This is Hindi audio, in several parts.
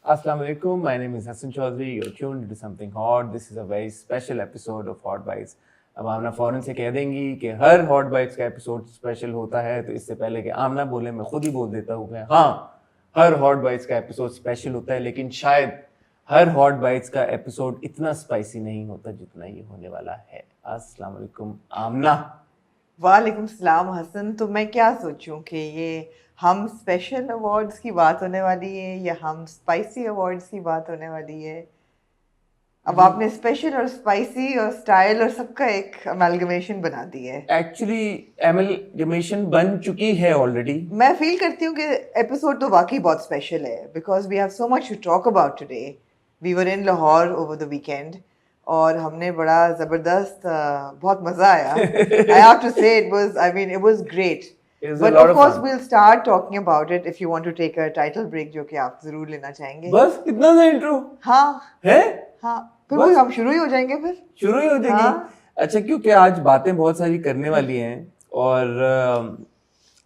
Assalamu alaikum. My name is Hassan Chaudhary. You're tuned into something hot. This is a very special episode of Hot Bites. अब आमना फौरन से कह देंगी कि हर हॉट बाइट्स का एपिसोड स्पेशल होता है, तो इससे पहले कि आमना बोले मैं खुद ही बोल देता हूँ कि हाँ, हर हॉट बाइट्स का एपिसोड स्पेशल होता है, लेकिन शायद हर हॉट बाइट्स का एपिसोड इतना स्पाइसी नहीं होता जितना ये होने वाला है। अस्सलाम वालेकुम आमना। वालेकुम सलाम हसन। तो मैं क्या सोचूं कि ये हम स्पेशल अवार्ड्स की बात होने वाली है या हम स्पाइसी अवार्ड्स की बात होने वाली है। अब आपने स्पेशल और स्पाइसी और स्टाइल और सबका एक अमेलगमेशन बना दी है। एक्चुअली एमलगमेशन बन चुकी है ऑलरेडी। मैं फील करती हूँ कि एपिसोड तो वाकई बहुत स्पेशल है because we have so much to talk about today. We were in Lahore over the weekend और हमने बड़ा ज़बरदस्त बहुत मज़ा आया। I have to say it was great. But of course we'll start talking about it if you want to take a title break जो कि आप ज़रूर लेना चाहेंगे। बस इतना सा इंट्रो? हाँ है? हाँ, फिर वही हम शुरू ही हो जाएंगे। फिर शुरू ही हो जाएंगे। हाँ? अच्छा, क्योंकि आज बातें बहुत सारी करने वाली हैं और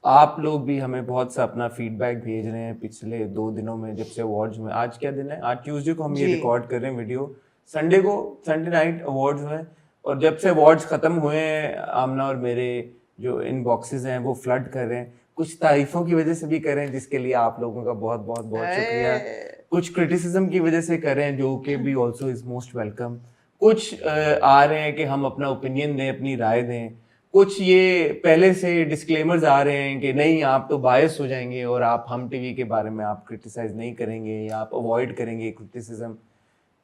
आप लोग भी हमें बहुत सा अपना फीडबैक भेज रहे हैं पिछले 2 दिनों में, जब से अवार्ड्स में। आज क्या दिन है? आज ट्यूसडे को हम ये रिकॉर्ड कर रहे हैं वीडियो। संडे नाइट अवार्ड्स हुए और जब से अवार्ड्स खत्म हुए हैं, आमना और मेरे जो इनबॉक्सेस हैं वो फ्लड कर रहे हैं। कुछ तारीफों की वजह से भी कर रहे हैं, जिसके लिए आप लोगों का बहुत बहुत बहुत शुक्रिया। कुछ क्रिटिसिज्म की वजह से कर रहे हैं, जो कि भी ऑल्सो इज मोस्ट वेलकम। कुछ आ रहे हैं कि हम अपना ओपिनियन दें, अपनी राय दें। कुछ ये पहले से डिस्क्लेमर्स आ रहे हैं कि नहीं, आप तो बायस हो जाएंगे और आप हम टीवी के बारे में आप क्रिटिसाइज नहीं करेंगे या आप अवॉइड करेंगे क्रिटिसिज्म।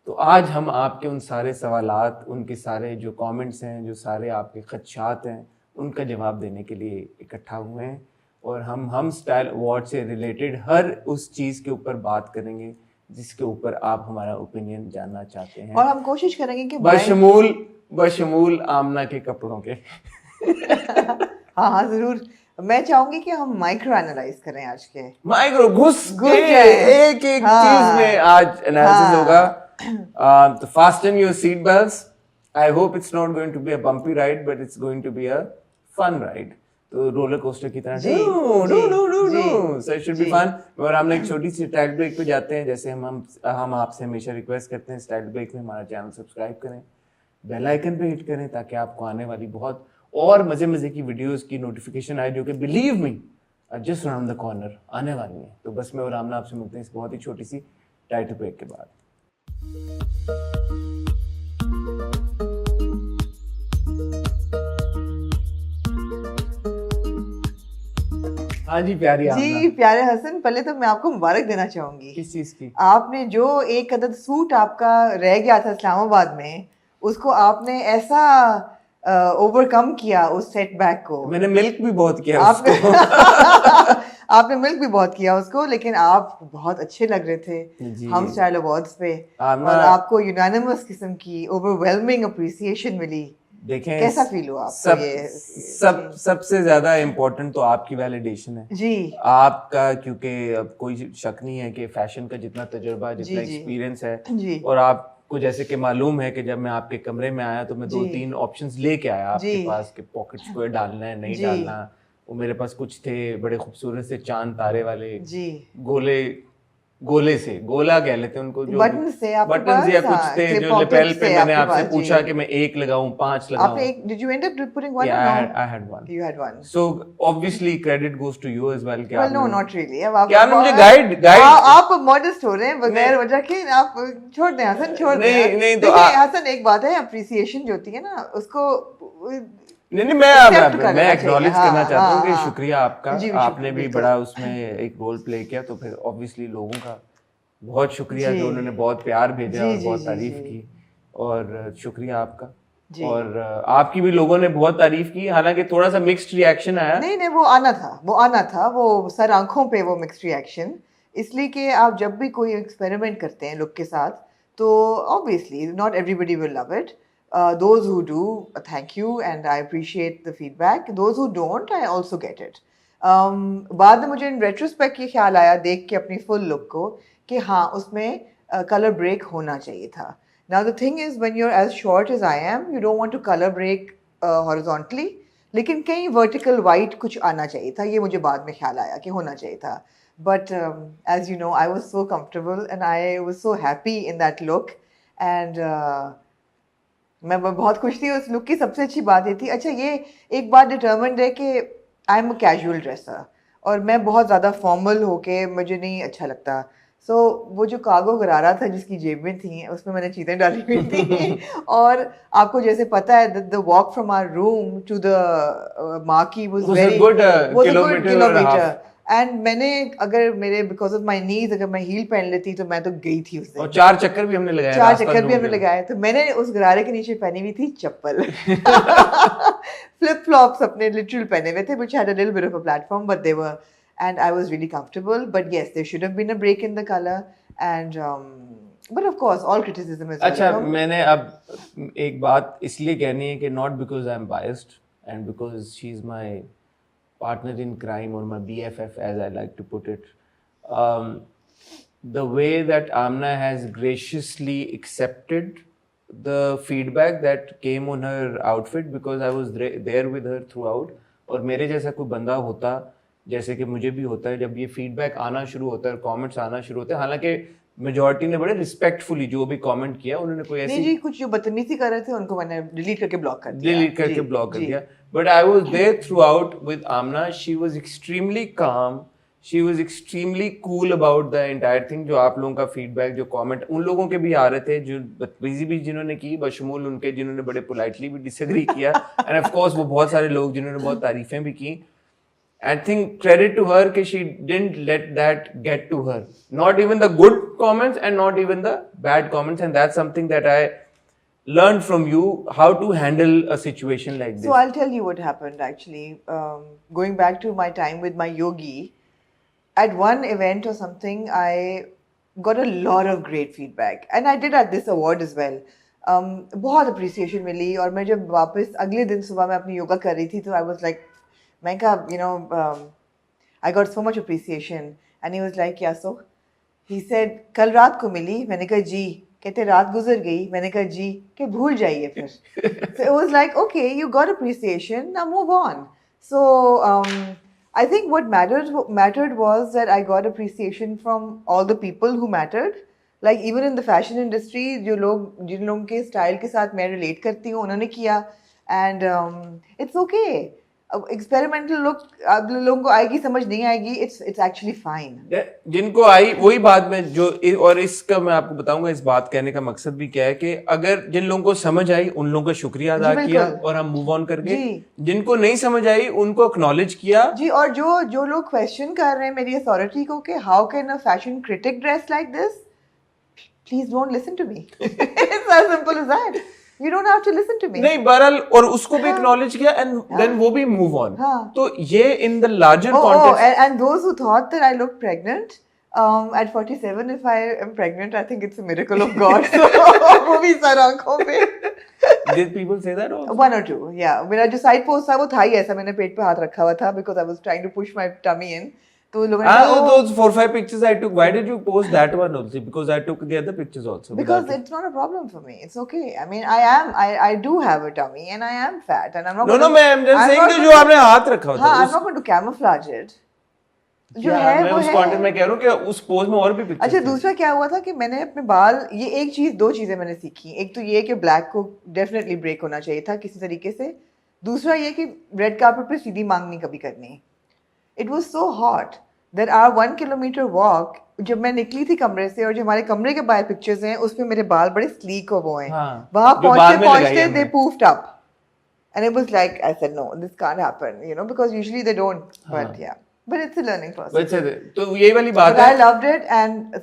तो आज हम आपके उन सारे सवालात, उनके सारे जो कमेंट्स हैं, जो सारे आपके खदशात हैं, उनका जवाब देने के लिए इकट्ठा हुए हैं और हम स्टाइल अवार्ड से रिलेटेड हर उस चीज़ के ऊपर बात करेंगे जिसके ऊपर आप हमारा ओपिनियन जानना चाहते हैं। और हम कोशिश करेंगे कि बशमूल आमना के कपड़ों के। हाँ ज़रूर। मैं चाहूंगी कि हम माइक्रो एनालाइज करें आज के। माइक्रो घुस जाए एक चीज में आज एनालिसिस होगा। तो fasten your seat belts. I hope it's not going to be a bumpy ride, but it's going to be a fun ride. तो रोलर कोस्टर की तरह so it should be fun। और हम एक छोटी सी स्टाइल ब्रेक पे जाते हैं। जैसे हम आपसे हमेशा रिक्वेस्ट करते हैं, स्टाइल ब्रेक में हमारा चैनल सब्सक्राइब करें, बेल आइकन पे हिट करें, ताकि आपको आने वाली बहुत और मजे की वीडियोस की नोटिफिकेशन आए, जो कि believe me just around the corner आने वाली हैं। तो बस मैं और आमना आपसे मिलते हैं इस बहुत ही छोटी सी टाइटल ब्रेक के बाद। हाँ जी प्यारे हसन, पहले तो मैं आपको मुबारक देना चाहूंगी। किस चीज की? आपने जो एक अदद सूट आपका रह गया था इस्लामाबाद में, उसको आपने ऐसा ओवरकम किया उस सेटबैक को। मैंने मिल्क भी बहुत किया आपने मिल्क भी बहुत किया उसको, लेकिन आप बहुत अच्छे लग रहे थे हम स्टाइल अवार्ड्स पे और आपको यूनानिमस किस्म की ओवरवेलमिंग अप्रिसिएशन मिली। देखें कैसा फील हुआ आपको? सबसे ज्यादा इम्पोर्टेंट तो आपकी वैलिडेशन है जी आपका, क्योंकि अब कोई शक नहीं है कि फैशन का जितना तजुर्बा, जितना एक्सपीरियंस है जी, और आपको जैसे कि मालूम है कि जब मैं आपके कमरे में आया तो मैं 2-3 ऑप्शंस लेके आया आपके पास कि पॉकेट्स को डालना है नहीं डालना। वो मेरे पास कुछ थे बड़े खूबसूरत से चांद तारे वाले जी, गोले से, गोला कह लेते हैं उनको, जो बटन से या कुछ थे जो लेपेल पे मैंने आपसे पूछा कि मैं 1 लगाऊं 5 लगाऊं। आपने एक, did you end up putting one? Yeah, I had one. You had one. So obviously credit goes to you as well. Well, no, not really. अब आप क्या मुझे गाइड आप मॉडेस्ट हो रहे हैं बगैर वजह के। आप छोड़ दें हसन, छोड़ दें। नहीं तो हसन, एक बात है, अप्रिसिएशन जो होती है ना, उसको नहीं मैं एक्नॉलेज करना चाहता हूँ कि शुक्रिया आपका। आपने भी बड़ा उसमें एक रोल प्ले किया, तो फिर ऑब्वियसली लोगों का बहुत शुक्रिया कि उन्होंने बहुत प्यार भेजा और बहुत तारीफ की, और शुक्रिया आपका। और आपकी भी लोगों ने बहुत तारीफ की, हालांकि थोड़ा सा मिक्स्ड रिएक्शन आया। नहीं वो आना था वो सर आंखों पे वो मिक्स्ड रिएक्शन, इसलिए कि आप जब भी कोई एक्सपेरिमेंट करते हैं लुक के साथ, तो obviously not everybody will love it. Those who do, thank you and I appreciate the feedback. Those who don't, I also get it. बाद में मुझे इन रेट्रोस्पेक्ट ये ख्याल आया देख के अपनी फुल लुक को कि हाँ, उसमें कलर ब्रेक होना चाहिए था। Now the thing is, when you're as short as I am, you don't want to color break horizontally, लेकिन कहीं वर्टिकल वाइट कुछ आना चाहिए था। ये मुझे बाद में ख्याल आया कि होना चाहिए था। but as you know, I was so comfortable and I was so happy in that look, and मैं बहुत खुश थी उस लुक की। सबसे अच्छी बात ये थी, अच्छा ये एक बात डिटर्मिन्ड है कि I am a casual dresser, और मैं बहुत ज़्यादा फॉर्मल होके मुझे नहीं अच्छा लगता। सो वो जो कार्गो गरारा था जिसकी जेबें थी उसमें मैंने चीज़ें डाली हुई थी और आपको जैसे पता है the walk from our room to the marquee was very good kilometer. And मैंने अगर मेरे बिकॉज ऑफ माय नीज अगर मैं हील पहन लेती तो मैं तो गई थी उस दिन। और 4 चक्कर भी हमने लगाए, 4 चक्कर भी हमने लगाए। तो मैंने उस गरारे के नीचे पहनी हुई थी चप्पल फ्लिप फ्लॉप्स अपने लिटरल पहने हुए थे, which had a little bit of a platform, but they were, and I was really comfortable. But yes, there should have been a break in the color, and but of course all criticism is अच्छा, welcome. मैंने अब एक बात इसलिए कहनी है कि not because I'm biased and because she's my partner in crime or my BFF as I like to put it. The way that Amna has graciously accepted the feedback that came on her outfit, because I was there with her throughout. और मेरे जैसा कोई बंदा होता, जैसे कि मुझे भी होता है, जब ये फीडबैक आना शुरू होता है और कमेंट्स आना शुरू होते हैं, हालांकि मेजॉरिटी ने बड़े रिस्पेक्टफुली जो भी कमेंट किया, उन्होंने कोई ऐसी नहीं जी, कुछ जो बदतमीजी कर रहे थे उनको मैंने डिलीट करके ब्लॉक कर दिया। डिलीट करके ब्लॉक कर दिया। But I was there throughout with Amna. She was extremely calm, she was extremely cool about the entire thing. जो आप लोगों का फीडबैक, जो कमेंट उन लोगों के भी आ रहे थे जो बदतमीजी भी जिन्होंने की, बशमूल उनके जिन्होंने बड़े पोलाइटली भी डिसएग्री किया, एंड ऑफ कोर्स वो बहुत सारे लोग जिन्होंने बहुत तारीफें भी की। I think credit to her कि she didn't let that get to her. Not even the good comments and not even the bad comments, and that's something that I learned from you, how to handle a situation like this. So I'll tell you what happened actually. Going back to my time with my yogi, at one event or something, I got a lot of great feedback, and I did at this award as well. बहुत appreciation मिली, और मैं जब वापस अगले दिन सुबह मैं अपनी योगा कर रही थी तो I was like, मैं कहा, you know, I got so much appreciation, and he was like, yeah, so he said, कल रात को मिली? मैंने कहा जी। कहते रात गुजर गई? मैंने कहा जी। कि भूल जाइए फिर। So it was like, okay, you got appreciation, now move on. So I think what mattered was that I got appreciation from all the people who mattered. Like even in the fashion industry, जो लोग जिन लोगों के स्टाइल के साथ मैं रिलेट करती हूँ उन्होंने किया, and it's okay. Experimental look अब लोगों को आएगी, समझ नहीं आएगी, इट्स एक्चुअली फाइन। जिनको आई वही बात में जो, और इसका मैं आपको बताऊंगा इस बात कहने का मकसद भी क्या है कि अगर जिन लोगों को समझ आई उन लोगों का शुक्रिया अदा किया और हम मूव ऑन करके, जिनको नहीं समझ आई उनको एक्नॉलेज किया जी। और जो लोग क्वेश्चन कर रहे हैं मेरी अथॉरिटी को कि how can a fashion critic dress like this, please don't listen to me. It's as simple as that. You don't have to listen to me. नहीं बहरहाल, और उसको भी acknowledge किया, and then वो भी move on. तो ये in the larger context. And those who thought that I looked pregnant at 47, if I am pregnant, I think it's a miracle of God. So वो भी सर आंखों पे। Did people say that also? One or two, yeah. मेरा जो side post था वो था ही ऐसा, मैंने पेट पे हाथ रखा हुआ था because I was trying to push my tummy in. तो लोगों ने those 4-5 pictures I took, why did you post that one also? Because I took the other pictures also. Because it's not a problem for me. It's okay. I mean, I do have a tummy and I am fat, and I'm not. No, I'm just saying that जो आपने हाथ रखा हुआ था। हाँ, I'm not going to camouflage it. जो है मैं वो उस है। कंटेंट में कह रहा हूँ कि उस पोज में और भी पिक्चर। अच्छा, दूसरा क्या हुआ था कि मैंने अपने बाल, ये एक चीज, दो चीजें मैंने सीखी। एक तो ये कि ब्लैक को डेफिनेटली ब्रेक होना चाहिए था किसी तरीके से। दूसरा ये कि रेड कार्पेट पे सीधी मांग नहीं कभी करनी। It was so hot that our 1 kilometre walk, जब मैं निकली थी कमरे से, और जो हमारे कमरे के बाहर पिक्चर्स हैं उसमें मेरे बाल बड़े स्लीक और वो हैं, वहां पहुंचते they poofed up, and it was like, I said no, this can't happen, you know, because usually they don't, but yeah, but it's a learning process. तो यही वाली बात है। I loved it, and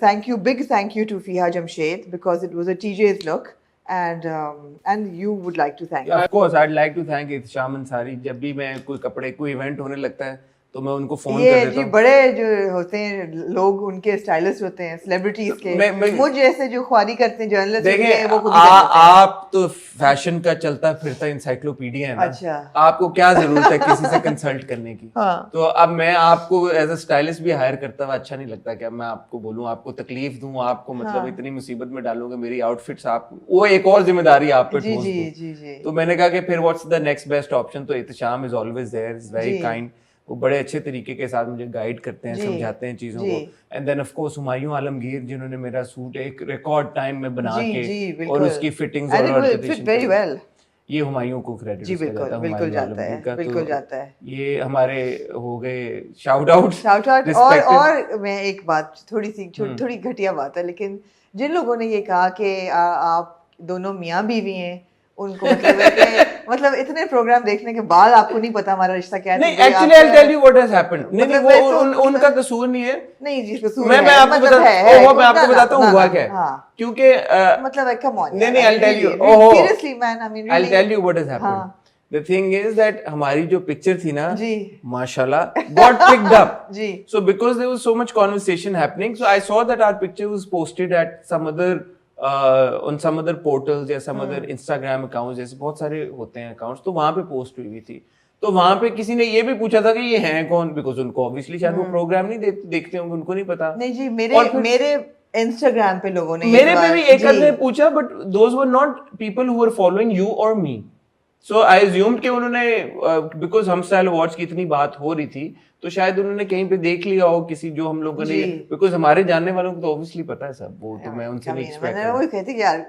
big thank you to Fiha Jamshed, because it was a TJ's look, and you would like to thank. Of course, I'd like to thank Ihtisam Ansari. जब भी मैं कोई इवेंट होने लगता है तो मैं उनको फोन कर देता हूँ। बड़े जो होते हैं लोग, उनके स्टाइलिस्ट होते हैं, सेलिब्रिटीज के, मुझ जैसे जो ख्वारी करते हैं जर्नलिस्ट होते हैं, वो खुद ही आप तो फैशन का चलता फिरता इंसाइक्लोपीडिया है ना। अच्छा, आपको क्या जरूरत है किसी से कंसल्ट करने की? हाँ। तो अब मैं आपको एज अ स्टाइलिस्ट भी हायर करता हुआ अच्छा नहीं लगता कि मैं आपको बोलूं, आपको तकलीफ दूं, आपको मतलब इतनी मुसीबत में डालूंगा, मेरी आउटफिट्स आप, वो एक और जिम्मेदारी आप पे ठोस दूं। तो मैंने कहा कि फिर what's the next best option, तो Ehtisham is always there, is very kind. वो बड़े अच्छे तरीके के साथ मुझे गाइड करते हैं, जी, समझाते हैं चीज़ों जी। को। And then of course Humayun Alamgir जिन्होंने मेरा सूट एक रिकॉर्ड टाइम में बना जी, के जी, और बिल्कुल। उसकी फिटिंग्स And और it will fit alteration very well. ये हुमायूं को क्रेडिट जी, उसका बिल्कुल, जाता है, बिल्कुल हुमायूं जाता है, आलमगीर का। बिल्कुल तो जाता है। ये हमारे हो गए shout out, shout out. Respected. और मैं एक बात थोड़ी घटिया बात है, लेकिन जिन लोगों ने ये कहा कि आप दोनों मियाँ बीवी हैं, उनको मतलब है कि मतलब इतने प्रोग्राम देखने के बाद आपको नहीं पता हमारा रिश्ता क्या है, नहीं, तो ये एक्चुअली आई आप- tell you what has happened. नहीं मतलब वो मैं तो उनका कसूर नहीं है। नहीं जी, कसूर मैं है, आपको मतलब बता ओहो मैं आपको ना, बताता हूँ ना, हुआ ना, क्या है। हाँ। क्योंकि मतलब कम ऑन नहीं नहीं, आई टेल यू, ओहो seriously man, I mean I tell you what has happened. हाँ द थिंग इज दैट हमारी जो पिक्चर थी ना, जी माशाल्लाह गॉट पिक्ड अप। जी So because there was so much conversation happening, so I saw that our picture was posted at some other on some other portals या some other Instagram accounts, जैसे बहुत सारे होते हैं accounts, तो वहां पे पोस्ट हुई थी। तो वहां पे किसी ने ये भी पूछा था कि ये हैं कौन, बिकॉज उनको ऑब्वियसली शायद वो प्रोग्राम नहीं देखते होंगे, उनको नहीं पता। नहीं जी, और फिर- मेरे इंस्टाग्राम पे लोगों ने मेरे पे भी एक जी, ने पूछा, but those were not people who were following you और मी। सो आई अज्यूम्ड कि उन्होंने बिकॉज हम स्टाइल अवार्ड्स की इतनी बात हो रही थी, तो शायद उन्होंने कहीं पे देख लिया हो किसी जो हम लोगों ने, जी। बिकॉज हमारे जानने वालों को तो ऑब्वियसली पता है सब, वो तो मैं उनसे I नहीं mean, एक्सपेक्ट मैंने वही कहती कि यार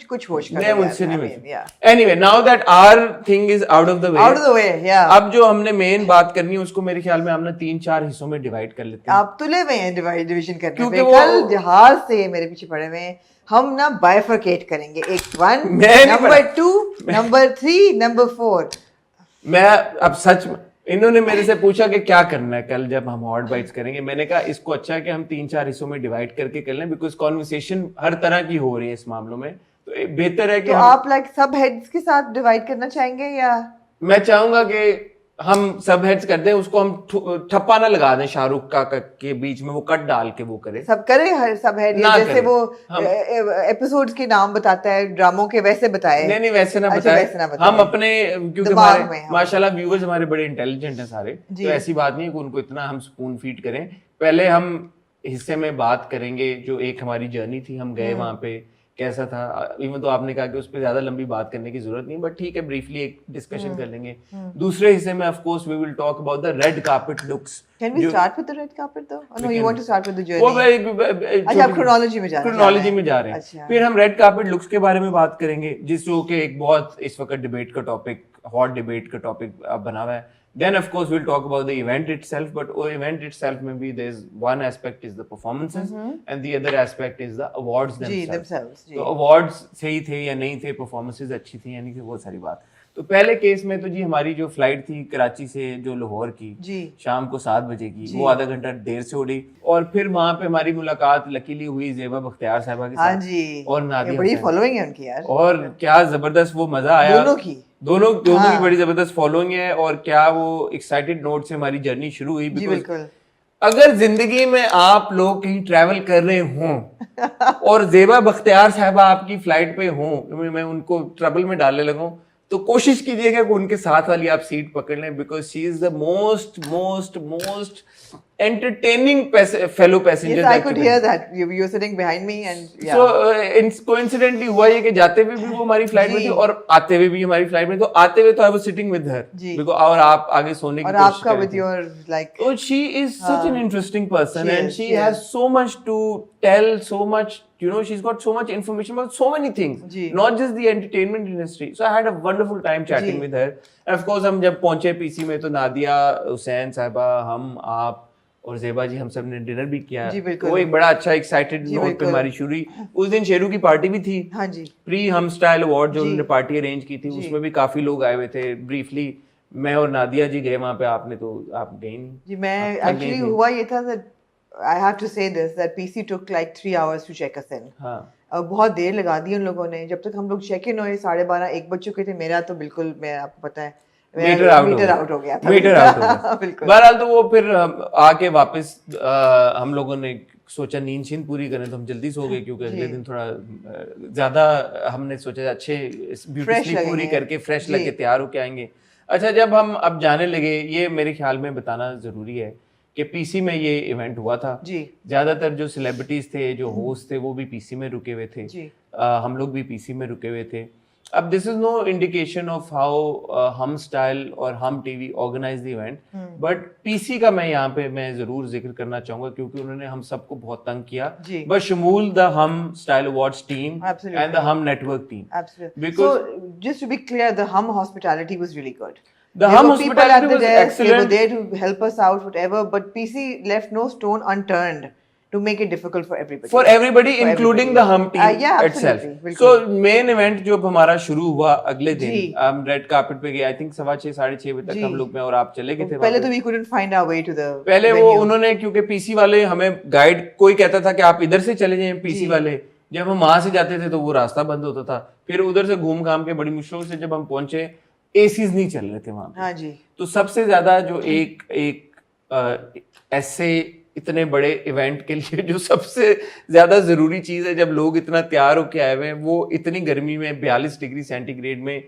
कुछ होश करो मैं यार, उनसे नहीं I मिलती। mean, yeah. Anyway, now that our thing is out of the way, Out of the way, yeah. अब जो हमने मेन बात करनी है उसको मेरे ख्याल में हम ना 3-4 हिस्सों में डिवाइड कर लेते हैं। आप तुले हुए हैं डिवीजन करने क्योंकि पे, वो- कल जहाज से मेरे पीछे पड़े हुए हैं, हम ना बाइफरकेट करेंगे, एक 1, मैं नहीं नंबर 2, नंबर 3, नंबर 4। मैं अब सच में, इन्होंने मेरे से पूछा कि क्या करना है कल जब हम हॉट बाइट्स करेंगे। मैंने कहा इसको अच्छा है कि हम 3-4 हिस्सों में डिवाइड करके कर लें, बिकॉज कॉन्वर्सेशन हर तरह की हो रही है इस मामलों में, तो बेहतर है कि तो हम, आप लाइक सब हेड्स के साथ डिवाइड करना चाहेंगे या मैं चाहूंगा कि हम सब हेड्स कर दें, उसको हम ठप्पा ना लगा दें शाहरुख का के बीच में, वो कट डाल के वो करे। सब करे, हर सब हेड, ना जैसे करें। वो हम- एपिसोड्स के नाम बताता है ड्रामों के, वैसे बताए। नहीं नहीं, वैसे ना अच्छा, बताए, वैसे ना बताए। हम अपने, क्योंकि दिमाग हमारे में हम- माशाल्लाह व्यूअर्स हमारे बड़े इंटेलिजेंट हैं सारे, जी। तो ऐसी बात नहीं है कि उनको इतना हम स्पून फीड करें। पहले हम हिस्से में बात करेंगे जो एक हमारी जर्नी थी, हम गए वहां पे कैसा था, इवन तो आपने कहा कि उस पर ज्यादा लंबी बात करने की जरूरत नहीं, बट ठीक है ब्रीफली एक डिस्कशन कर लेंगे। दूसरे हिस्से में of course we will talk about the red carpet looks. Can we start with the red carpet though? Or no, you want to start with the journey? वो अच्छा, आप chronology में जा रहे हैं। क्रोनोलॉजी में जा रहे हैं। अच्छा। फिर हम रेड कार्पेट लुक्स के बारे में बात करेंगे, जिसको कि एक बहुत इस वक्त डिबेट का टॉपिक, हॉट डिबेट का टॉपिक बना हुआ है। Then of course we'll talk about the event itself, but वो event itself में भी there's one aspect is the performances and the other aspect is the awards ji, themselves. themselves, जी। तो awards सही थे या नहीं थे, performances अच्छी थी या नहीं थी, वो सारी बात। तो पहले केस में तो जी हमारी जो फ्लाइट थी कराची से जो लाहौर की, जी शाम को 7 बजे की, जी। वो आधा घंटा देर से उड़ी, और फिर वहां पे हमारी मुलाकात लकीली हुई ज़ेबा बख्तियार साहबा के हाँ साथ जी, और ये नादिया बड़ी हुसैन। फॉलोइंग है उनकी यार, और क्या जबरदस्त वो मजा आया, दोनों की। दोनों हाँ। की बड़ी जबरदस्त फॉलोइंग है, और क्या वो एक्साइटेड नोट से हमारी जर्नी शुरू हुई। जी because बिल्कुल। अगर जिंदगी में आप लोग कहीं ट्रैवल कर रहे हों और ज़ेबा बख्तियार साहबा आपकी फ्लाइट पे हों, मैं उनको ट्रबल में डालने लगूं, तो कोशिश कीजिएगा कि उनके साथ वाली आप सीट पकड़ लें, because she is the most most most entertaining fellow passenger Yes, I that could you hear can- that. You were sitting behind me and yeah. So coincidentally हुआ ये कि जाते हुए भी वो हमारी फ्लाइट में जी। थी और आते हुए भी हमारी फ्लाइट में, तो आते हुए तो I was sitting with her, जी। और आप आगे सोने की और कोशिश आपका कर रहे with थे। your like Oh, she is such an interesting person, She and is, she she has is. so much to tell, so much, she's got so much information about so many things, ji. not just the entertainment industry. So I had a wonderful time chatting ji. with her. And of course हम जब पहुंचे पीसी में, तो नादिया, हुसैन साहिबा, हम, आप और ज़ेबा जी, हम सब ने डिनर भी किया। जी, बिल्कुल। वो एक बड़ा अच्छा एक्साइटेड जी, नोट पे बिल्कुल। हमारी शुरू हुई। उस दिन शेरू की पार्टी भी थी, हाँ जी प्री हम स्टाइल अवार्ड जो जी। उन्होंने पार्टी अरेंज की थी, जी। उसमें भी काफी लोग आए हुए थे। ब्रीफली मैं और नादिया जी गए वहां पे, आपने तो आप गई नहीं जी। मैं आप थक गई एक्चुअली थी। हुआ ये था that I have to say this that PC took like 3 hours to check us in. हाँ, बहुत देर लगा दी उन लोगों ने, जब तक हम लोग चेक इन हुए 12:30-1 बज चुके थे। मेरा तो बिल्कुल, मैं आपको पता है, मीटर आउट हो गया था। मीटर आउट हो गया। बिल्कुल। बहरहाल तो वो फिर आके वापस हम लोगों ने सोचा नींद शीन पूरी करें, तो हम जल्दी सो गए, क्योंकि अगले जी। दिन थोड़ा ज्यादा हमने सोचा अच्छे ब्यूटी पूरी लगेंगे। करके फ्रेश जी। लग के तैयार होके आएंगे। अच्छा, जब हम अब जाने लगे, ये मेरे ख्याल में बताना जरूरी है कि पीसी में ये इवेंट हुआ था। जी ज्यादातर जो सेलिब्रिटीज थे, जो होस्ट थे, वो भी पीसी में रुके हुए थे। जी हम लोग भी पीसी में रुके हुए थे। अब this is no indication of how Hum style और Hum TV organise the event, but PC का मैं यहाँ पे मैं जरूर जिक्र करना चाहूंगा क्योंकि उन्होंने हम सबको बहुत तंग किया, जी। बशमूल the Hum style awards team Absolutely. And the Hum network team. Absolutely. Because So, just to be clear, the hum hospitality was really good. The There hum were people at hospitality the was desk, they were excellent. there to help us out, whatever. But PC left no stone unturned to make it difficult for everybody. For everybody, For including everybody. the hum team Yeah, itself. absolutely. So बिल्कुल। main event जो हमारा शुरू हुआ अगले दिन, जी। हम रेड कार्पेट पे गए. आई थिंक 6:15 साढ़े 6 बजे तक जी। हम लोग में और आप चले गए थे. पहले वहाँ तो पे. we couldn't find our way to the पहले वो venue. उन्होंने क्योंकि पीसी वाले हमें गाइड, कोई कहता था कि आप इधर से चले जाएं पीसी जी। वाले. जब हम वहां से जाते थे तो वो रास्ता बंद होता था. फिर उधर से घूम घाम के बड़ी मुश्किल से जब हम पहुंचे, एसीज नहीं चल रहे थे वहां पे. हाँ जी। तो सबसे ज्यादा जो एक ऐसे इतने बड़े इवेंट के लिए जो सबसे ज्यादा जरूरी चीज है, जब लोग इतना तैयार होके आए हुए हैं, वो इतनी गर्मी में 42 डिग्री सेंटीग्रेड में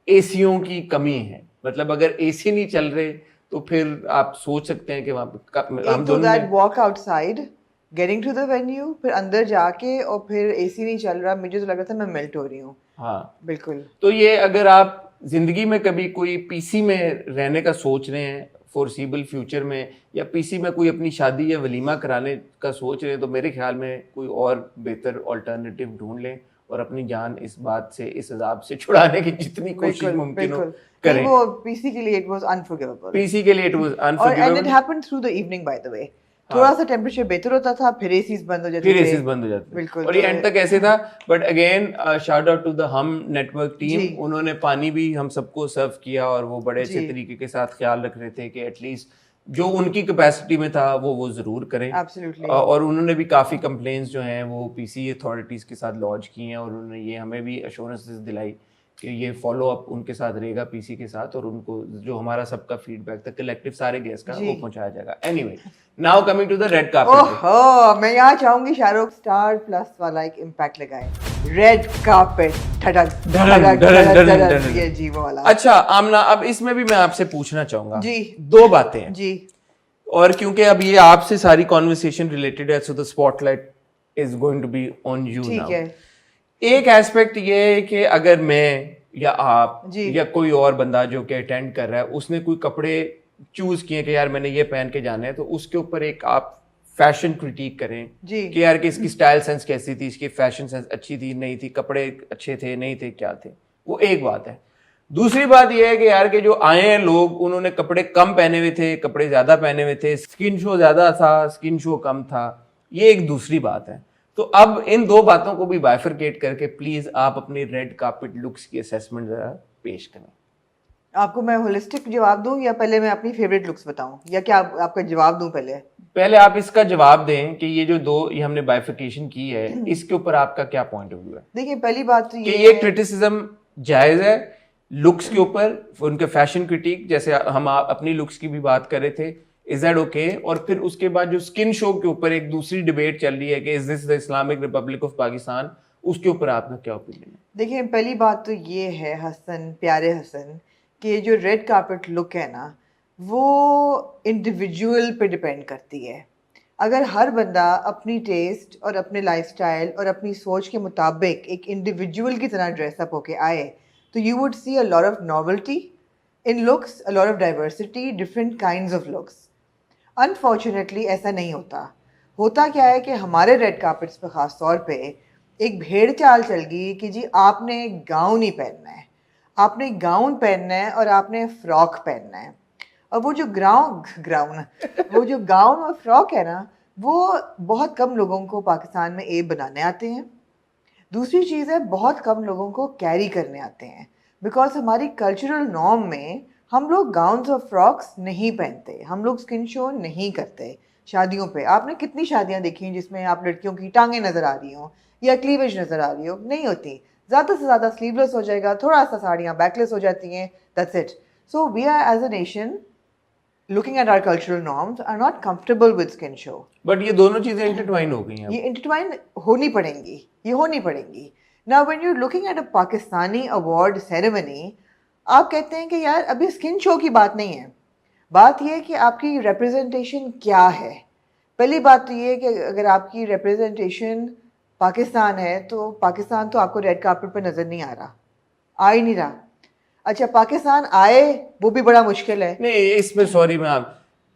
एसीओं की कमी है. मतलब अगर एसी नहीं चल रहे तो फिर आप सोच सकते हैं कि वहां पे हम एक तो दोनों that ने walk outside, getting to the venue, फिर अंदर जाके और फिर एसी नहीं चल रहा, मुझे तो लग रहा था मैं मेल्ट हो रही हूँ. हाँ. बिल्कुल. तो ये अगर आप जिंदगी में कभी कोई पीसी में रहने का सोच रहे हैं फोरसीबल फ्यूचर में, या पीसी में कोई अपनी शादी या वलीमा कराने का सोच रहे हैं, तो मेरे ख्याल में कोई और बेहतर ऑल्टरनेटिव ढूंढ लें और अपनी जान इस बात से, इस अजाब से छुड़ाने की जितनी कोशिश बिल्कुल, मुमकिन हो बिल्कुल. करें. वो पीसी के लिए it was unforgivable. पीसी के लिए इट वाज और and it unforgivable. happened through the evening by the way. थोड़ा सा टेम्परेचर बेहतर होता था, फिर एसीज बंद हो जाते फिर थे. एसीज बंद हो जाते बिल्कुल. और ये एंड तक ऐसे था. But again shout out to the Hum network team. जी। उन्होंने पानी भी हम सबको सर्व किया और वो बड़े अच्छे जी। तरीके के साथ ख्याल रख रहे थे कि एटलीस्ट जो उनकी कैपेसिटी में था वो जरूर करें. Absolutely. और उन्होंने भी काफी कंप्लेंट्स जो हैं वो पीसी अथॉरिटीज के साथ लॉन्च की हैं और उन्होंने ये हमें भी अश्योरेंसेस दिलाई कि ये फॉलो अप उनके साथ रहेगा पीसी के साथ, और उनको जो हमारा सबका फीडबैक था कलेक्टिव सारे गेस्ट का जी। वो पहुंचाया जाएगा. Anyway, now coming to the red carpet. ओहो, मैं यहाँ चाहूंगी शाहरुख स्टार प्लस वाला एक इम्पैक्ट लगाए. रेड कार्पेट, धड़क धड़क धड़क धड़क, ये जी वो वाला. अच्छा आमना, अब इसमें भी मैं आपसे पूछना चाहूंगा. जी। दो बातें हैं. जी. और क्योंकि अब ये आपसे सारी कॉन्वर्सेशन रिलेटेड है, so the spotlight is going to be on you ठीक नाउ. है. एक एस्पेक्ट ये है कि अगर मैं या आप जी। या कोई और बंदा जो कि अटेंड कर रहा है, उसने कोई कपड़े चूज किए कि यार मैंने ये पहन के जाना है, तो उसके ऊपर एक आप फैशन क्रिटिक करें जी। कि यार कि इसकी स्टाइल सेंस कैसी थी, इसकी फैशन सेंस अच्छी थी नहीं थी, कपड़े अच्छे थे नहीं थे, क्या थे. वो एक बात है. दूसरी बात यह है कि यार के जो आए हैं लोग, उन्होंने कपड़े कम पहने हुए थे, कपड़े ज्यादा पहने हुए थे, स्किन शो ज्यादा था, स्किन शो कम था. ये एक दूसरी बात है. तो अब इन दो बातों को भी बाइफरकेट करके प्लीज आप अपनी रेड कार्पेट लुक्स की असेसमेंट जरा पेश करें. आपको मैं होलिस्टिक जवाब दूं या पहले मैं अपनी फेवरेट लुक्स बताऊं, या क्या आपका जवाब दूं पहले? पहले आप इसका जवाब दें कि ये जो दो ये हमने बाइफिकेशन की है, इसके ऊपर आपका क्या पॉइंट ऑफ व्यू है? देखिए, पहली बात तो कि ये ये क्रिटिसिज्म जायज है लुक्स के ऊपर, उनके फैशन क्रिटिक, जैसे हम अपनी लुक्स की भी बात कर रहे थे, इज दैट ओके? और फिर उसके बाद जो स्किन शो के ऊपर एक दूसरी डिबेट चल रही है कि is this the Islamic Republic of Pakistan, उसके ऊपर आपका क्या ओपिनियन है? देखिए, पहली बात तो ये है हसन, प्यारे हसन, कि जो रेड कार्पेट लुक है ना, वो इंडिविजुअल पे डिपेंड करती है. अगर हर बंदा अपनी टेस्ट और अपने लाइफस्टाइल और अपनी सोच के मुताबिक एक इंडिविजुअल की तरह ड्रेसअप होके आए, तो you would see a lot of novelty in looks, a lot of diversity, different kinds of looks. Unfortunately ऐसा नहीं होता. होता क्या है कि हमारे रेड कार्पेट्स पे ख़ास तौर पे एक भेड़ चाल चल गई कि जी आपने गाउन ही पहनना है, आपने गाउन पहनना है और आपने फ्रॉक पहनना है. और वो जो वो जो गाउन और फ्रॉक है ना, वो बहुत कम लोगों को पाकिस्तान में ए बनाने आते हैं. दूसरी चीज़ है, बहुत कम लोगों को कैरी करने आते हैं, बिकॉज हमारी कल्चरल नॉर्म में हम लोग गाउन्स और फ्रॉक्स नहीं पहनते, हम लोग स्किन शो नहीं करते शादियों पे. आपने कितनी शादियां देखी हैं जिसमें आप लड़कियों की टांगें नज़र आ रही हों या क्लीवेज नज़र आ रही हो? नहीं होती. ज़्यादा से ज़्यादा स्लीवलेस हो जाएगा, थोड़ा सा साड़ियाँ बैकलेस हो जाती हैं, that's it. So we are as a nation looking at our cultural norms are not comfortable with skin show. But ये दोनों चीजें इंटरट्वाइन हो गई हैं. ये इंटरट्वाइन होनी पड़ेंगी, ये होनी पड़ेंगी. Now when you're looking at a Pakistani award ceremony, आप कहते हैं कि यार अभी स्किन शो की बात नहीं है, बात ये है कि आपकी रिप्रेजेंटेशन क्या है. पहली बात तो ये है कि अगर आपकी रिप्रेजेंटेशन पाकिस्तान है, तो पाकिस्तान तो आपको रेड कार्पेट पर नज़र नहीं आ रहा. आ ही नहीं रहा। अच्छा पाकिस्तान आए वो भी बड़ा मुश्किल है। नहीं इसमें सॉरी मैं आप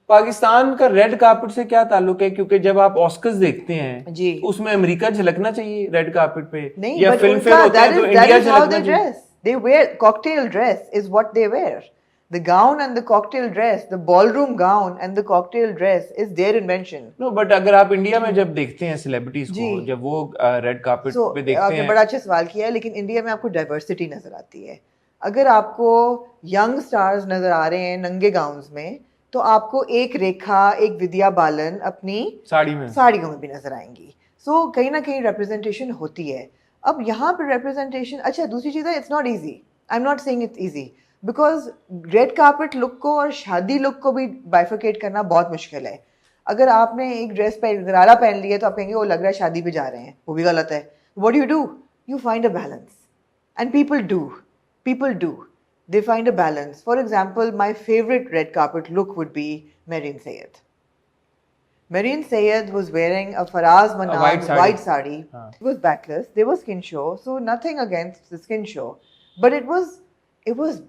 पाकिस्तान का रेड कार्पेट से क्या ताल्लुक है, क्योंकि जब आप ऑस्कर्स देखते हैं जी तो उसमें अमेरिका झलकना चाहिए रेड कार्पेट पे, नहीं, या but फिल्म फेयर उनका होते हैं तो that India is how झलकना they चाहिए। dress. They wear cocktail dress is what they wear. The gown and the cocktail dress, the ballroom gown and the cocktail dress is their invention. No but अगर आप इंडिया में जब देखते हैं सेलिब्रिटीज जी। को, जब वो रेड कार्पेट So पे देखते आपने हैं, बड़ा अच्छा सवाल किया है, लेकिन इंडिया में आपको डाइवर्सिटी नजर आती है। अगर आपको यंग स्टार्स नजर आ रहे हैं नंगे गाउन्स में, तो आपको एक रेखा, एक विद्या बालन अपनी साड़ियों में भी नजर आएंगी। सो कहीं ना कहीं रिप्रेजेंटेशन होती है। अब यहाँ पे रिप्रेजेंटेशन, अच्छा दूसरी चीज़ है, it's not easy, I am not saying it's easy, because red carpet look को और शादी लुक को भी बाइफिकेट करना बहुत मुश्किल है। अगर आपने एक ड्रेस पहन गरारा पहन लिया तो आप कहेंगे वो लग रहा है शादी पे जा रहे हैं, वो भी गलत है। What you do, you find a balance, and people do, they find a balance. For example, my favorite red carpet look would be Marine Sayed. Marine Sayed was wearing a Faraz Manal white sari. It was backless. There was skin show, so nothing against the skin show, but it was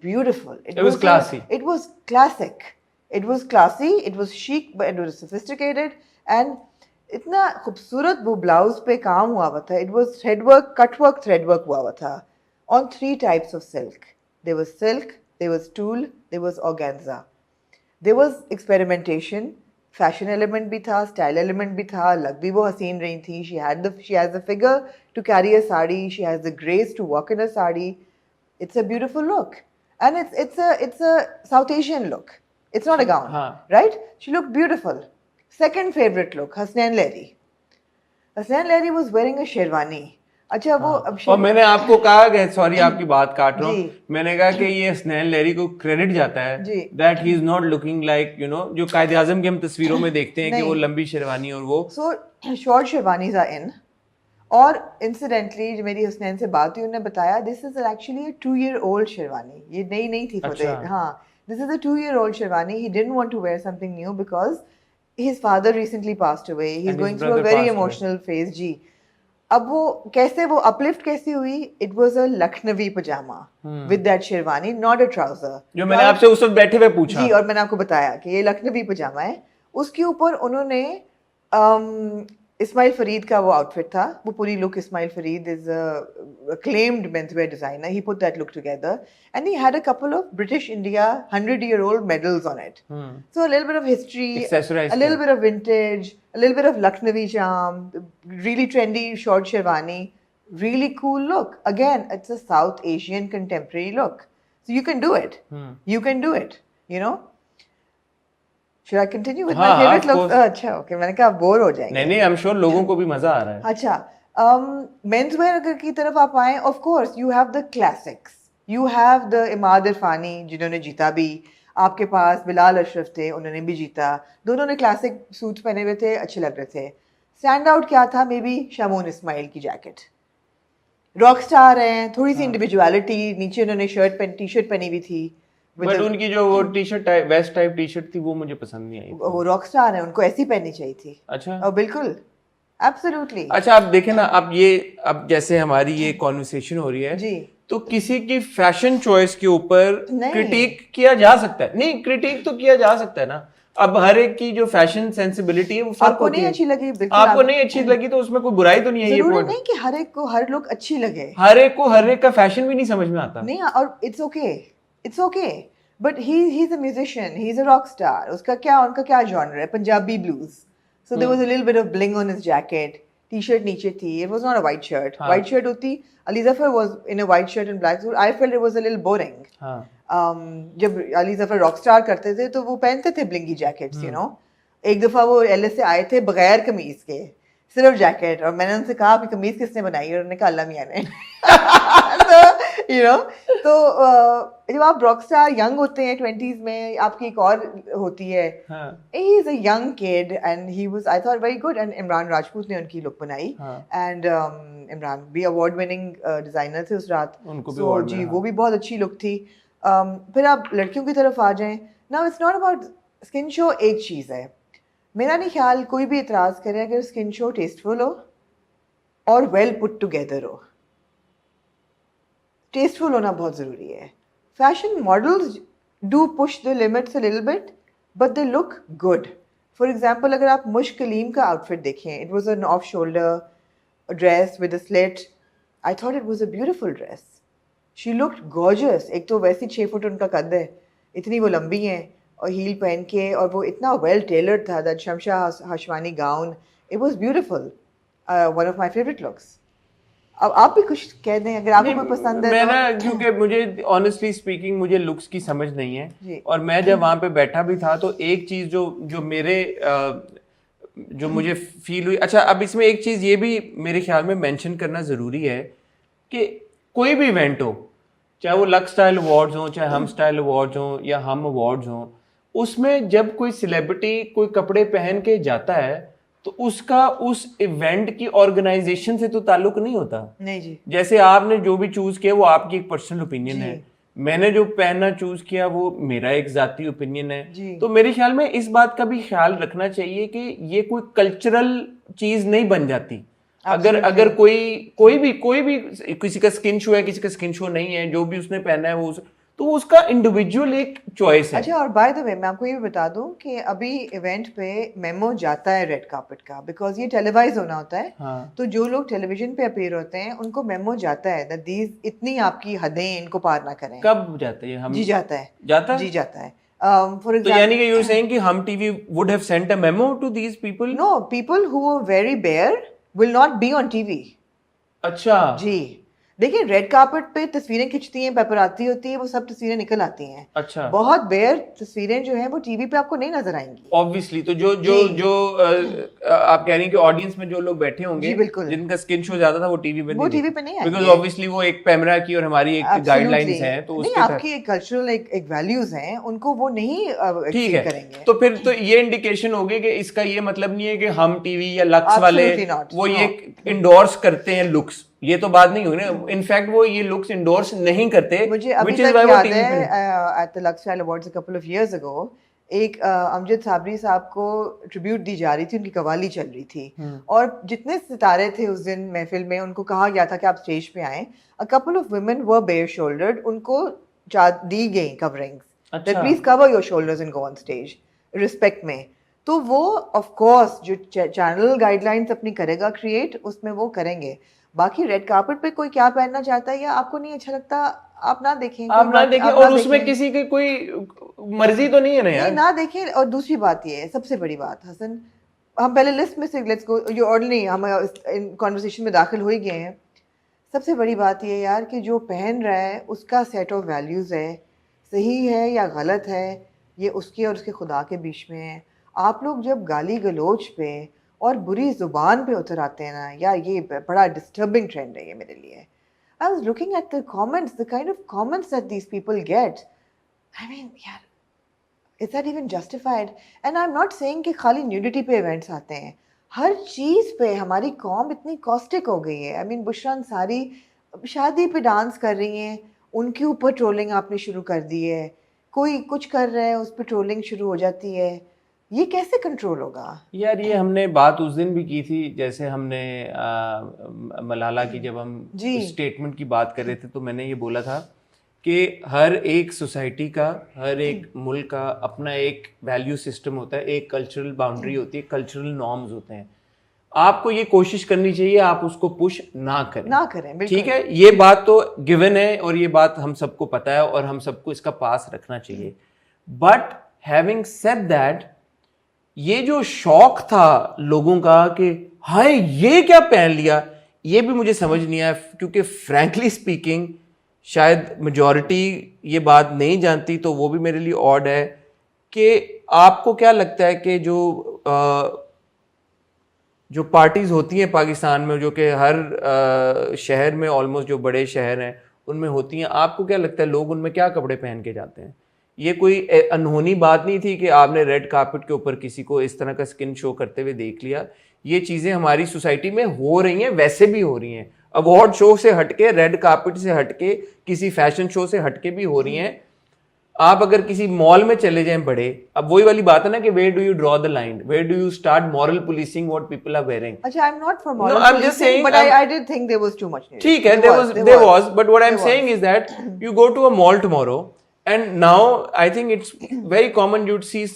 beautiful. It was classy. It was classic. It was classy. It was chic, but it was sophisticated. And इतना खूबसूरत वो ब्लाउज पे काम हुआ हुआ था. It was threadwork, cutwork, threadwork हुआ हुआ था on 3 types of silk. There was silk, there was tulle, there was organza. There was experimentation. Fashion element भी था, स्टाइल एलिमेंट भी था, लग भी वो हसीन रही थी. she has the figure to carry a sari, she has the grace to walk in a sari. It's a beautiful look, and it's a South Asian look. It's not a gown, right? She looked beautiful. Second favorite look, Hasnain Lahiri. Hasnain Lahiri was wearing a sherwani. अच्छा वो अब और मैंने आपको कहा कि सॉरी आपकी बात काट रहा हूँ, मैंने कहा कि ये हसनैन लहरी को क्रेडिट जाता है that he is not looking like you know जो कायद आजम की हम तस्वीरों में देखते हैं कि वो लंबी शेरवानी और वो so short sherwanis are in. और इंसिडेंटली जो मेरी हसनैन से बात हुई उन्होंने बताया this is actually a 2-year-old sherwani. ये नई नहीं थी फतेह. हाँ, this is a 2-year-old sherwani. He didn't want to wear something new because his father recently passed away. He is going through a very emotional phase. जी, अब वो कैसे, वो अपलिफ्ट कैसी हुई? It was a Lucknowi pyjama with that sherwani, not a trouser. जो मैंने आपसे उस वक्त बैठे हुए पूछा. जी, और मैंने आपको बताया कि ये लखनवी पजामा है. उसके ऊपर उन्होंने इस्माइल फरीद का वो आउटफिट था. वो पूरी look, Ismail Farid is a acclaimed menswear designer. He put that look together and he had a couple of British India 100-year-old medals on it. So a little bit of history, a little bit of vintage, a little bit of Lucknowi charm, really trendy short sherwani, really cool look. Again, it's a South Asian contemporary look. So you can do it. You can do it, you know. Should I continue with my favorite look? अच्छा, okay. मैंने कहा बोर हो जाएंगे. नहीं, I'm sure लोगों को भी मजा आ रहा है. अच्छा, मेंस वेयर अगर की तरफ आप आए, of course you have the classics. You have the Imad Irfani जिन्होंने जीता भी. आपके पास बिलाल अशरफ थे, उन्होंने भी जीता. दोनों ने क्लासिक सूट्स पहने हुए थे, अच्छे लग रहे थे. स्टैंड आउट क्या था? मे बी शामोन इस्माइल की जैकेट. रॉक स्टार हैं, थोड़ी सी इंडिविजुअलिटी. नीचे उन्होंने टी शर्ट पहनी हुई थी. बट उनकी जो वो T shirt vest type T shirt थी वो मुझे पसंद नहीं आई. वो रॉक स्टार है, उनको ऐसी पहननी चाहिए थी. अच्छा, और बिल्कुल, एब्सोल्युटली. अच्छा, आप देखें ना, अब जैसे हमारी ये कॉन्वर्सेशन हो रही है जी, तो किसी की फैशन चॉइस के ऊपर क्रिटिक किया जा सकता है. नहीं, क्रिटिक तो किया जा सकता है ना. अब हर एक की जो फैशन सेंसिबिलिटी है वो फर्क आपको होती नहीं है. अच्छी लगी, बिल्कुल आपको नहीं अच्छी लगी तो उसमें कोई बुराई तो नहीं है. ये जरूरी पॉइंट नहीं कि हर एक को हर लुक अच्छी लगे. हर एक को हर एक का फैशन भी नहीं समझ में आता. नहीं, और it's okay. But he is a musician, he is a rock star. उनका क्या जॉनर है? Punjabi blues. So there was a little bit of bling on his jacket. T shirt नीचे थी. It was not a white shirt. White shirt होती, Ali Zafar was in a white shirt and black suit. I felt it was a little boring. जब अली जफर रॉक स्टार करते थे तो वो पहनते थे ब्लिंगी जैकेट्स, यू नो. एक दफा वो एलएस से आए थे बगैर कमीज के, सिर्फ जैकेट. और मैंने उनसे कहा आपकी कमीज किसने बनाई? और उन्होंने कहा अल्लाह मियां ने. तो जब आप रॉक स्टार यंग होते हैं 20s में, आपकी एक और होती है. ही is a young kid and he was, I thought, very good. And Imran Rajput ने उनकी लुक बनाई. एंड इमरान भी अवार्ड विनिंग डिजाइनर थे उस रात. सो जी, वो भी बहुत अच्छी लुक थी. फिर आप लड़कियों की तरफ आ जाएं. Now it's not about skin show. एक चीज़ है, मेरा नहीं ख्याल कोई भी इतराज़ करे अगर स्किन शो टेस्टफुल हो और वेल पुट टुगेदर हो. टेस्टफुल होना बहुत ज़रूरी है. Fashion models do push the limits a little bit but they look good. For example अगर आप मुश्क कलीम का आउटफिट देखें, it was an off shoulder dress with a slit. I thought it was a beautiful dress. She looked gorgeous. एक तो वैसे 6 फुट उनका कद है, इतनी वो लंबी हैं और हील पहन के, और वो इतना वेल टेलर्ड था. That Shamsha Hashwani gown, it was beautiful. One of my favourite looks. अब आप भी कुछ कह दें अगर आपको कोई पसंद है. मैं तो ना, क्योंकि मुझे ऑनेस्टली स्पीकिंग मुझे लुक्स की समझ नहीं है. जी. और मैं जब वहां पे बैठा भी था तो एक चीज जो मेरे जो मुझे फील हुई. अच्छा, अब इसमें एक चीज ये भी मेरे ख्याल में मेंशन करना जरूरी है कि कोई भी इवेंट हो, चाहे वो लक्स स्टाइल अवार्ड्स हो, चाहे हम स्टाइल अवार्ड्स हो या हम अवार्ड्स हो, उसमें जब कोई सेलिब्रिटी कोई कपड़े पहन के जाता है तो उसका उस इवेंट की ऑर्गेनाइजेशन से तो ताल्लुक नहीं होता. नहीं जी. जैसे आपने जो भी चूज किया वो आपकी एक पर्सनल ओपिनियन जी. है, मैंने जो पहनना चूज किया वो मेरा एक जाती ओपिनियन है. जी. तो मेरे ख्याल में इस बात का भी ख्याल रखना चाहिए कि ये कोई कल्चरल चीज नहीं बन जाती. अगर कोई भी किसी का स्किन शो है, किसी का स्किन शो नहीं है, जो भी उसने पहना है वो तो उसका इंडिविजुअल एक चॉइस है. अच्छा, और बाय द वे मैं आपको ये भी बता दूं कि अभी इवेंट पे मेमो जाता है रेड कार्पेट का, बिकॉज ये टेलीवाइज होना होता है. हाँ. तो जो लोग टेलीविजन पे अपीयर होते हैं उनको मेमो जाता है दैट दीज इतनी आपकी हदें इनको पार ना करें. कब जाता है हम? जी जाता है. जाता है? जी जाता है. फॉर तो एग्जांपल, यानी कि यू आर सेइंग कि Hum TV would have sent a memo to these people? No, people who are very bare will not be on TV. अच्छा. जी. देखिए, रेड कार्पेट पे तस्वीरें खिंचती हैं, पेपराती होती है, वो सब तस्वीरें निकल आती हैं. अच्छा. बहुत बेयर तस्वीरें जो हैं वो टीवी पे आपको नहीं नजर आएंगी. ऑब्वियसली. तो जो आप कह रही हैं कि ऑडियंस में जो लोग बैठे होंगे, जी, बिल्कुल. जिनका स्किन शो ज्यादा था, वो टीवी पे वो टीवी पे नहीं आएंगे. बिकॉज ऑब्वियसली वो एक कैमरा की और हमारी एक गाइडलाइंस हैं, तो नहीं, उसके आपकी एक कल्चरल एक वैल्यूज हैं, उनको वो नहीं ठीक है करेंगे. तो फिर तो ये इंडिकेशन होगी कि इसका ये मतलब नहीं है कि हम टीवी या लक्स वाले वो ये इंडोर्स करते हैं लुक्स. ये तो बात नहीं होगी ना. इनफैक्ट वो ये लुक्स इंडोर्स नहीं करते. मुझे अभी तक याद है at the lux style awards a couple of years ago, एक अमजद साबरी साहब को ट्रिब्यूट दी जा रही थी, उनकी कवाली चल रही थी, और जितने सितारे थे उस दिन महफिल में उनको कहा गया था कि आप स्टेज पे आएं. A couple of women were bare shouldered, उनको दी गई coverings that please cover your shoulders and go on stage respect में. तो वो ऑफ कोर्स जो चैनल गाइडलाइंस अपनी करेगा क्रिएट, उसमें वो करेंगे. बाकी रेड कार्पेट पे कोई क्या पहनना चाहता है या आपको नहीं अच्छा लगता, आप ना देखें. और उसमें किसी की कोई मर्जी तो नहीं है ना यार. नहीं, ना देखें. और दूसरी बात ये है, सबसे बड़ी बात हसन, हम पहले लिस्ट में से लेट्स गो जो ऑर्डिनरी हम इन कॉन्वर्सेशन में दाखिल हो ही गए हैं. सबसे बड़ी बात ये यार कि जो पहन रहा है उसका सेट ऑफ वैल्यूज़ है, सही है या गलत है, ये उसके और उसके खुदा के बीच में है. आप लोग जब गाली गलोच पे और बुरी ज़ुबान पे उतर आते हैं ना यार, ये बड़ा डिस्टर्बिंग ट्रेंड है ये मेरे लिए. I was looking at the comments, the kind of comments that these people get. I mean, यार, is that even justified? And I'm not saying कि खाली nudity पे events आते हैं. हर चीज़ पे हमारी कौम इतनी caustic हो गई है. I mean, बुशरा अंसारी शादी पे डांस कर रही हैं, उनके ऊपर ट्रोलिंग आपने शुरू कर दी है. कोई कुछ कर रहा है, उस पर ट्रोलिंग शुरू हो जाती है. ये कैसे कंट्रोल होगा यार? ये हमने बात उस दिन भी की थी, जैसे हमने मलाला की जब हम स्टेटमेंट की बात कर रहे थे, तो मैंने ये बोला था कि हर एक सोसाइटी का, हर एक मुल्क का अपना एक वैल्यू सिस्टम होता है, एक कल्चरल बाउंड्री होती है, कल्चरल नॉर्म्स होते हैं. आपको ये कोशिश करनी चाहिए आप उसको पुश ना करें. ठीक है, ये बात तो गिवन है और ये बात हम सबको पता है और हम सबको इसका पास रखना चाहिए. बट हैविंग सेड दैट, ये जो शौक था लोगों का कि हाय ये क्या पहन लिया, ये भी मुझे समझ नहीं आया. क्योंकि फ्रैंकली स्पीकिंग शायद मेजॉरिटी ये बात नहीं जानती, तो वो भी मेरे लिए ऑड है कि आपको क्या लगता है कि जो पार्टीज होती हैं पाकिस्तान में, जो कि हर शहर में ऑलमोस्ट जो बड़े शहर हैं उनमें होती हैं, आपको क्या लगता है लोग उनमें क्या कपड़े पहन के जाते हैं? ये कोई अनहोनी बात नहीं थी कि आपने रेड कार्पेट के ऊपर किसी को इस तरह का स्किन शो करते हुए देख लिया. ये चीज़ें हमारी सोसाइटी में हो रही हैं, वैसे भी हो रही हैं. अवार्ड शो से हटके, रेड कार्पेट से हटके, किसी फैशन शो से हटके भी हो रही हैं. आप अगर किसी मॉल में चले जाएं बड़े, अब वही वाली बात है ना कि where do you draw the line, where do you start moral policing what people are wearing. अच्छा, I'm not for moral No, I'm just policing, saying, but I did think there was too much news. ठीक है, there was, but what I'm saying is that you go to a mall tomorrow, and now I think it's very common you'd see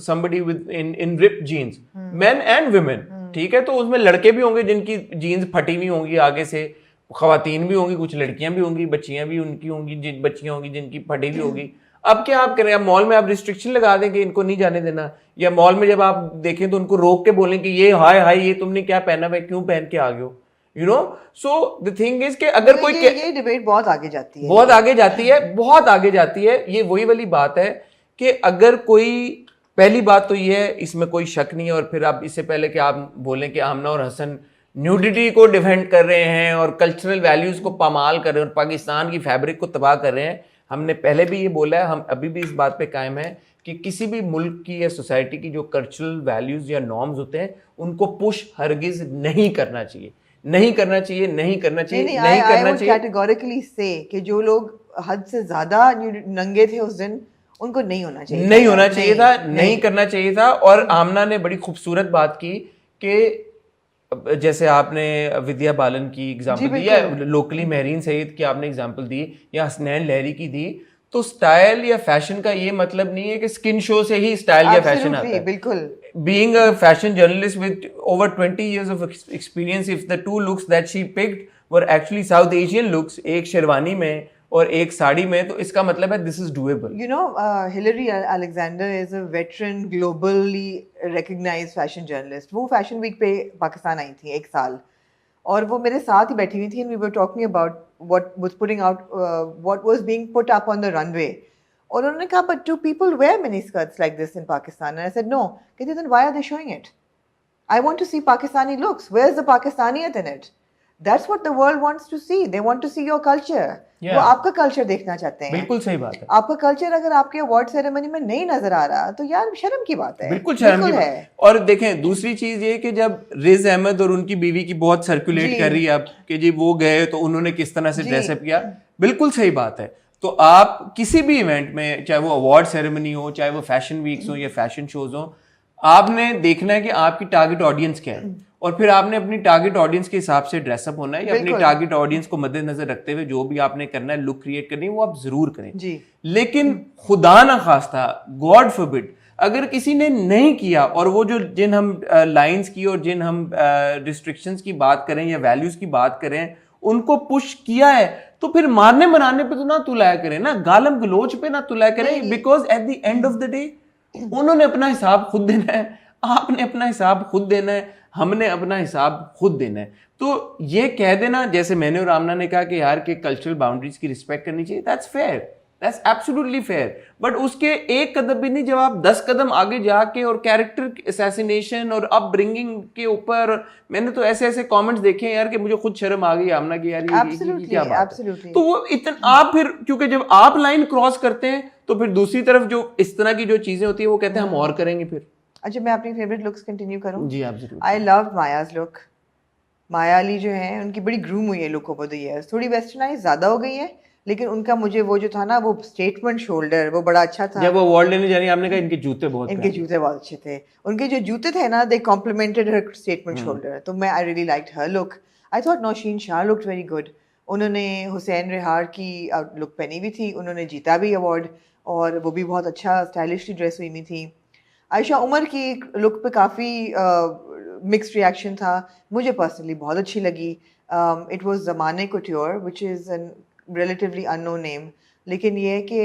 somebody with in ripped jeans, men and women. ठीक है, तो उसमें लड़के भी होंगे जिनकी जीन्स फटी हुई होंगी आगे से, खवातीन भी होंगी, कुछ लड़कियां भी होंगी, बच्चियां भी उनकी होंगी, बच्चियां होंगी जिनकी फटी हुई होगी. अब क्या आप करें, अब मॉल में आप रिस्ट्रिक्शन लगा दें कि इनको नहीं जाने देना, या मॉल में जब आप देखें तो उनको रोक के बोलें कि ये हाय हाय ये तुमने क्या पहना है, क्यों पहन के आ गए हो, you know. So the thing is कि अगर तो कोई ये डिबेट बहुत आगे जाती है, बहुत आगे जाती है, बहुत आगे जाती है. ये वही वाली बात है कि अगर कोई, पहली बात तो ये है, इसमें कोई शक नहीं है. और फिर आप इससे पहले कि आप बोलें कि आमना और हसन न्यूडिटी को डिफेंड कर रहे हैं और कल्चरल वैल्यूज को पामाल कर रहे हैं और पाकिस्तान की फैब्रिक को तबाह कर रहे हैं, हमने पहले भी ये बोला है, हम अभी भी इस बात पे कायम है कि किसी भी मुल्क की या सोसाइटी की जो कल्चरल वैल्यूज या नॉर्म्स होते हैं उनको पुश हरगिज नहीं करना चाहिए, नहीं करना चाहिए, नहीं करना चाहिए, नहीं करना चाहिए. कैटेगोरिकली से कि जो लोग हद से ज्यादा नंगे थे उस दिन, उनको नहीं होना चाहिए, नहीं होना चाहिए था, नहीं करना चाहिए था. और आमना ने बड़ी खूबसूरत बात की कि जैसे आपने विद्या बालन की एग्जांपल दी, या लोकली महरीन सईद की आपने एग्जांपल दी, या हसनैन लहरी की दी, तो स्टाइल या फैशन का ये मतलब नहीं है कि स्किन शो से ही स्टाइल या फैशन आता है. बिल्कुल. Being a fashion journalist with over 20 years of experience, if the two looks that she picked were actually South Asian looks, एक शेरवानी में और एक साड़ी में, तो इसका मतलब है this is doable. You know, Hillary Alexander is a veteran, globally recognized fashion journalist. वो फैशन वीक पे पाकिस्तान आई थी एक साल, और वो मेरे साथ ही बैठी हुई थी, and we were talking about what was putting out, what was being put up on the runway. और उन्होंने कहा, but do people wear mini skirts like this in Pakistan? And I said no. कहते, then why are they showing it? I want to see Pakistani looks. Where's the Pakistaniyat in it? That's what the world wants to see. They want to see your culture. Yeah. वो आपका कल्चर देखना चाहते हैं. बिल्कुल सही बात है. आपका कल्चर अगर आपके अवार्ड सेरेमनी में नहीं नजर आ रहा, तो यार शर्म की बात है. बिल्कुल शर्म की बात है. और देखें, दूसरी चीज ये कि जब रिज अहमद और उनकी बीवी की बहुत सर्कुलेट कर रही है अब कि जी वो गए तो उन्होंने किस तरह से ड्रेसअप किया, बिल्कुल सही बात है. तो आप किसी भी इवेंट में, चाहे वो अवार्ड सेरेमनी हो, चाहे वो फैशन वीक्स हो या फैशन शोज हो, आपने देखना है कि आपकी टारगेट ऑडियंस क्या है, और फिर आपने अपनी टारगेट ऑडियंस के हिसाब से ड्रेसअप होना है, या अपनी टारगेट ऑडियंस को मद्देनजर रखते हुए जो भी आपने करना है, लुक क्रिएट करनी है, वो आप जरूर करें जी. लेकिन खुदा ना खास्ता, गॉड फॉरबिड, अगर किसी ने नहीं किया, और वो जो जिन हम लाइंस की और जिन हम रिस्ट्रिक्शंस की बात करें या वैल्यूज की बात करें, उनको पुश किया है, तो फिर मारने बनाने पे तो ना तुलाया करें ना, गालम गलोच पे ना तुलाया करें, because at the end of the day उन्होंने अपना हिसाब खुद देना है, आपने अपना हिसाब खुद देना है, हमने अपना हिसाब खुद देना है. तो ये कह देना, जैसे मैंने और आमना ने कहा कि यार के कल्चरल बाउंड्रीज की रिस्पेक्ट करनी चाहिए, that's fair, that's absolutely fair. But उसके एक कदम भी नहीं, जब आप 10 कदम आगे जाके और कैरेक्टर असैसिनेशन और अपब्रिंगिंग के ऊपर, मैंने तो ऐसे ऐसे कमेंट्स देखे हैं यार कि मुझे खुद शर्म आ गई आमना की, यार ये क्या बात है. तो वो इतना आप फिर, क्योंकि जब आप लाइन क्रॉस करते हैं तो फिर दूसरी तरफ जो इस तरह की जो चीजें होती है वो कहते हैं हम और करेंगे फिर. अच्छा, मैं अपनी फेवरेट लुक्स कंटिन्यू करूं? जी आप जरूर. I love Maya's look. Maya Ali जो है, उनकी बड़ी ग्रूम हुई है लुक ओवर द इयर्स, थोड़ी वेस्टर्नाइज ज्यादा हो गई है, लेकिन उनका मुझे वो जो था ना, वो स्टेटमेंट शोल्डर, वो बड़ा अच्छा था. जब वो अवार्ड लेने जानी, आपने कहा इनके जूते बहुत अच्छे थे, उनके जो जूते थे ना, they complemented her statement shoulder. तो मैं I really liked her look. I thought Naushin Shah looked very good. उन्होंने हुसैन रिहार की लुक पहनी हुई थी, उन्होंने जीता भी अवार्ड, और वो भी बहुत अच्छा स्टाइलिशली ड्रेस हुई हुई थी. आयशा उमर की लुक पे काफ़ी मिक्स्ड रिएक्शन था. मुझे पर्सनली बहुत अच्छी लगी. It was Zamane couture, which is an relatively unknown name. लेकिन ये है कि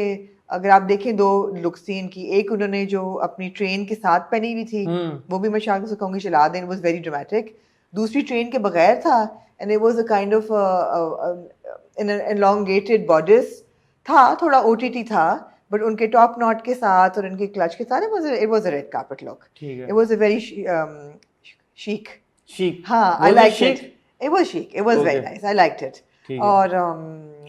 अगर आप देखें, 2 लुक्स थी इनकी. एक उन्होंने जो अपनी ट्रेन के साथ पहनी हुई थी, वो भी मैं शायद से कहूँगी चला दें, इट वाज वेरी ड्रामेटिक. दूसरी ट्रेन के बगैर था, and it was a kind of in elongated bodice था, थोड़ा OTT था, बट उनके टॉप नॉट के साथ और उनके क्लच के साथ it was a red carpet look. It was a very chic. हाँ, I liked it. It was chic. It was very nice. I liked it.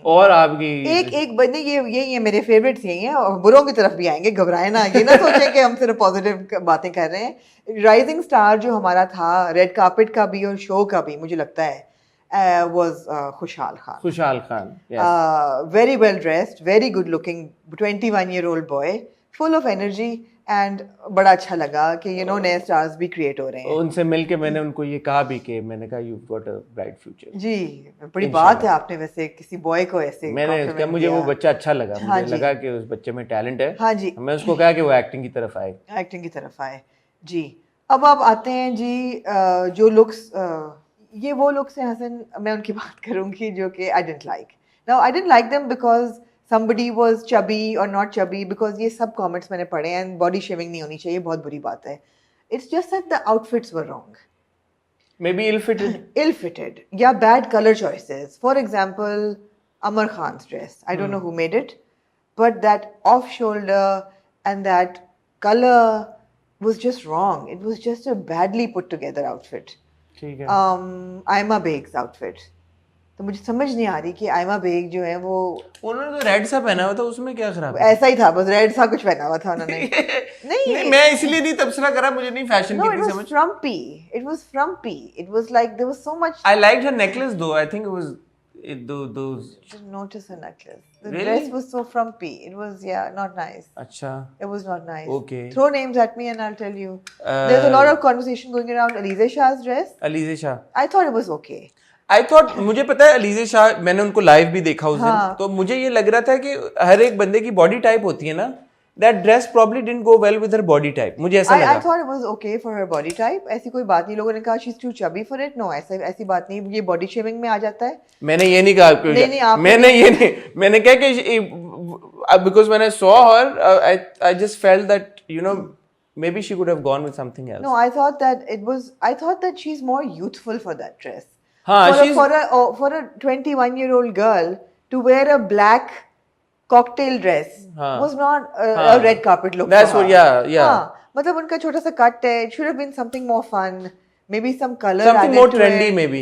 और आपकी एक बंदे, ये मेरे फेवरेट्स यही हैं, और बुरों की तरफ भी आएंगे, घबराए ना, ये ना सोचें कि हम सिर्फ पॉजिटिव बातें कर रहे हैं. राइजिंग स्टार जो हमारा था, रेड कार्पेट का भी और शो का भी, मुझे लगता है was Khushal Khan. खुशहाल Khan, yes. Very well dressed, very good looking 21-year-old boy, full of energy, and बड़ा अच्छा लगा कि नए stars भी create हो रहे हैं. उनसे मिलके मैंने उनको ये कहा भी कि मैंने कहा you've got a bright future. जी, बड़ी बात है आपने वैसे किसी बॉय को ऐसे मैंने compliment मुझे वो दिया. बच्चा अच्छा लगा, हाँ मुझे जी. लगा कि उस बच्चे में टैलेंट है. हाँ जी. मैं उसको कहा कि वो एक्टिंग की तरफ आए. एक्टिंग की तरफ आए जी. अब आप आते हैं जी जो लुक्स, ये वो लुक्स हैं हसन, मैं उनकी बात करूंगी जो कि I didn't like. Now I didn't like them because somebody was chubby or not chubby, because ये सब comments मैंने पढ़े हैं, and body shaming नहीं होनी चाहिए, बहुत बुरी बात है. It's just that the outfits were wrong. Maybe ill-fitted. Ill-fitted, yeah, bad color choices. For example, Amar Khan's dress. I don't know who made it, but that off-shoulder and that color was just wrong. It was just a badly put together outfit. ठीक है. Aima Beg's outfit. तो मुझे समझ नहीं आ रही कि आयमा बेग जो है वो उन्होंने तो रेड सा पहना हुआ था, उसमें क्या खराब है? ऐसा ही था, बस रेड सा कुछ पहना हुआ था उन्होंने. नहीं, मैं इसलिए नहीं तबसरा करा, मुझे नहीं फैशन की इतनी समझ. frumpy. It was frumpy. It was like there was so much. I liked her necklace though. I think it was those. Didn't notice her necklace. The Really? dress was so frumpy. It was not nice. अच्छा. It was not nice. Okay. Throw names at me and I'll tell you. There's a lot of conversation going around Alize Shah's dress. Alize Shah. I thought it was okay. I thought, मुझे पता है अलीज़े शाह, मैंने उनको लाइव भी देखा उस दिन, तो मुझे ये लग रहा था कि हर एक बंदे की बॉडी टाइप होती है ना, that dress probably didn't go well with her body type. मुझे ऐसा लगा. I thought it was okay for her body type. ऐसी कोई बात नहीं. लोगों ने कहा she's too chubby for it. No, ऐसी बात नहीं. ये body shaming में आ जाता है. मैंने ये नहीं कहा. मैंने कहा कि because when I saw her, I just felt that maybe she could have gone with something else. No, I thought that she's more youthful for that dress. हाँ, for a 21-year-old girl to wear a black cocktail dress was not a red carpet look. That's for her. what, yeah. हाँ, मतलब उनका छोटा सा cut है. It should have been something more fun. Maybe some color. Something more trendy, maybe.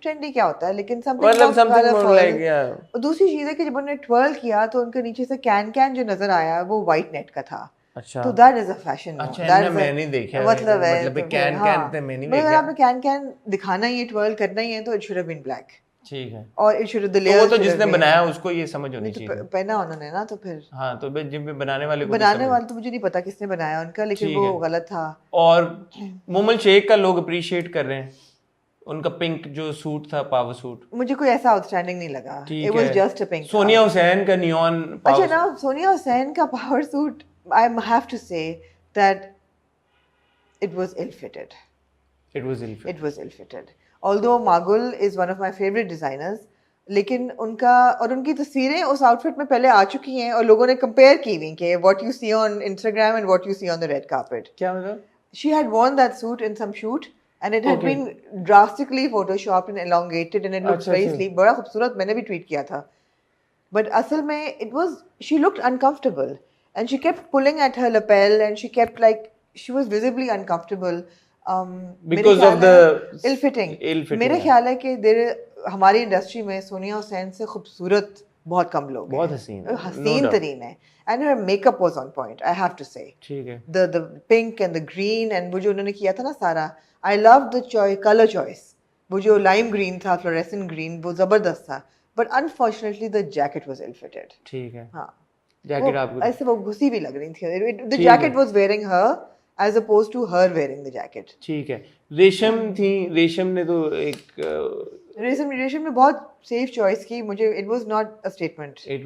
Trendy क्या होता है? लेकिन something more like, yeah. और दूसरी चीज़ है कि जब उन्होंने twirl किया तो उनके नीचे से can जो नजर आया वो white net का था. अच्छा. तो that is a fashion. अच्छा, मैं नहीं देखा. मतलब can तो मैं नहीं देखा. अगर आपने can दिखाना ही है, twirl करना ही है, तो it should have been black. ठीक है. और it should have the layers. तो वो तो जिसने बनाया उसको ये समझ होनी चाहिए. पहना उन्होंने ना, तो फिर. हाँ, तो जिन बनाने वाले तो मुझे नहीं पता किसने बनाया उनका, लेकिन वो गलत था. और मोमल शेख का लोग अप्रिशिएट कर रहे हैं. उनका पिंक जो सूट था, पावर सूट, मुझे कोई ऐसा आउटस्टैंडिंग नहीं लगा. It was just a pink. Sonia Hussain का नियॉन. अच्छा ना, सोनिया हुसैन का power suit, I have to say that it was ill-fitted. It was ill-fitted. It was ill-fitted. Although Magul is one of my favorite designers, लेकिन उनकी तस्वीरें उस आउटफिट में पहले आ चुकी हैं और लोगों ने कंपेयर की हुई कि what you see on Instagram and what you see on the red carpet. क्या मतलब? She had worn that suit in some shoot and it had been drastically photoshopped and elongated and it looked very sleek. बड़ा खूबसूरत, मैंने भी ट्वीट किया था. But असल में she looked uncomfortable. And she kept pulling at her lapel and she kept she was visibly uncomfortable. Because of the ill-fitting. मेरे हाँ. ख्याल है कि हमारी इंडस्ट्री में सोनिया हुसैन से खूबसूरत बहुत कम लोग हैं. बहुत हसीन तरीन है. And her makeup was on point, I have to say. ठीक है. The pink and the green and वो जो उन्होंने किया था ना सारा, I loved the color choice. वो जो lime green था, fluorescent green, वो जबरदस्त था. But unfortunately the jacket was ill-fitted. ठीक है. हाँ. जैकेट आपको ऐसे वो घुसी भी लग रही थी. The jacket was wearing her as opposed to her wearing the jacket. ठीक है. रेशम ने तो एक रेशम ने बहुत सेफ चॉइस की. मुझे it was not a statement. It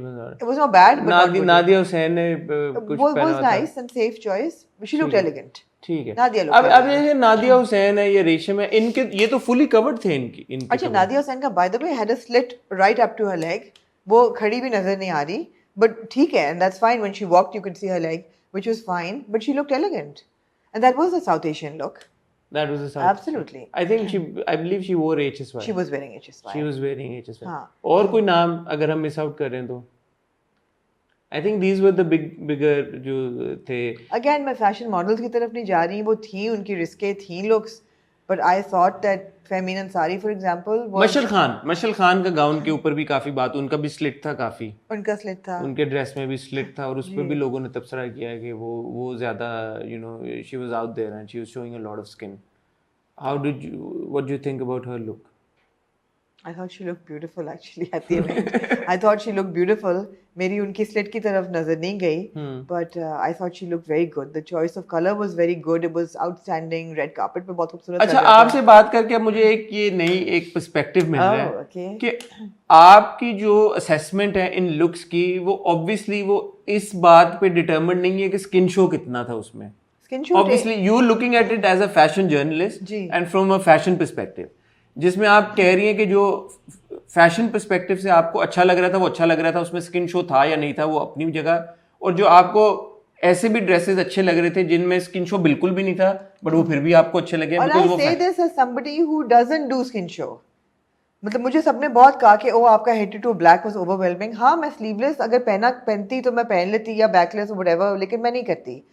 was not bad, but Nadia Hussain ने कुछ पहना था. was nice and safe choice. She looked elegant. ठीक है. अब ये नादिया हुसैन है, ये रेशम है, इनके ये तो फुली कवर्ड थे इनके. अच्छा, नादिया हुसैन का by the way had a slit right up to her leg. वो खड़ी भी नजर नहीं आ रही. But ठीक है, and that's fine. When she walked, you could see her leg, which was fine. But she looked elegant, and that was a South Asian look. That was a South. Absolutely. I believe she wore HSY. She was wearing HSY. She was wearing HSY. हाँ. और कोई नाम अगर हम मिस आउट कर रहे हैं तो I think these were the bigger जो थे. Again, मैं fashion models की तरफ नहीं जा रही. वो थी, उनकी रिस्कें थी looks. But I thought that Fehmin Ansari, for example, मशल खान का गाउन के ऊपर भी काफी बात, उनका भी स्लिट था काफी. उनका स्लिट था. उनके ड्रेस में भी स्लिट था और उस पर भी लोगों ने तबसरा किया कि वो ज्यादा she was out there and she was showing a lot of skin. What do you think about her look? I thought she looked beautiful actually at the event. I thought she looked beautiful. मेरी उनकी slit की तरफ नजर नहीं गई, but I thought she looked very good. The choice of color was very good. It was outstanding. Red carpet पे बहुत खूबसूरत अच्छा, आपसे बात करके अब मुझे एक नई पर्सपेक्टिव मिल रहा है कि आपकी जो असेसमेंट है इन लुक्स की, वो ऑब्वियसली वो इस बात पे डिटरमिन नहीं है कि स्किन शो कितना था उसमें. Obviously, you looking at it as a fashion journalist and from a fashion perspective, जिसमें आप कह रही हैं कि जो फैशन पर्सपेक्टिव से आपको अच्छा लग रहा था वो अच्छा लग रहा था, उसमें स्किन शो था या नहीं था वो अपनी जगह, और जो आपको ऐसे भी ड्रेसेस अच्छे लग रहे थे जिनमें स्किन शो बिल्कुल भी नहीं था बट वो फिर भी आपको अच्छे लगे. और I say this as somebody who doesn't do skin show. मतलब मुझे सबने बहुत कहा कि ओ आपका head to toe black was overwhelming. हाँ, मैं स्लीवलेस अगर पहनती तो मैं पहन लेती या बैकलेस व्हाटएवर, लेकिन मैं नहीं करती.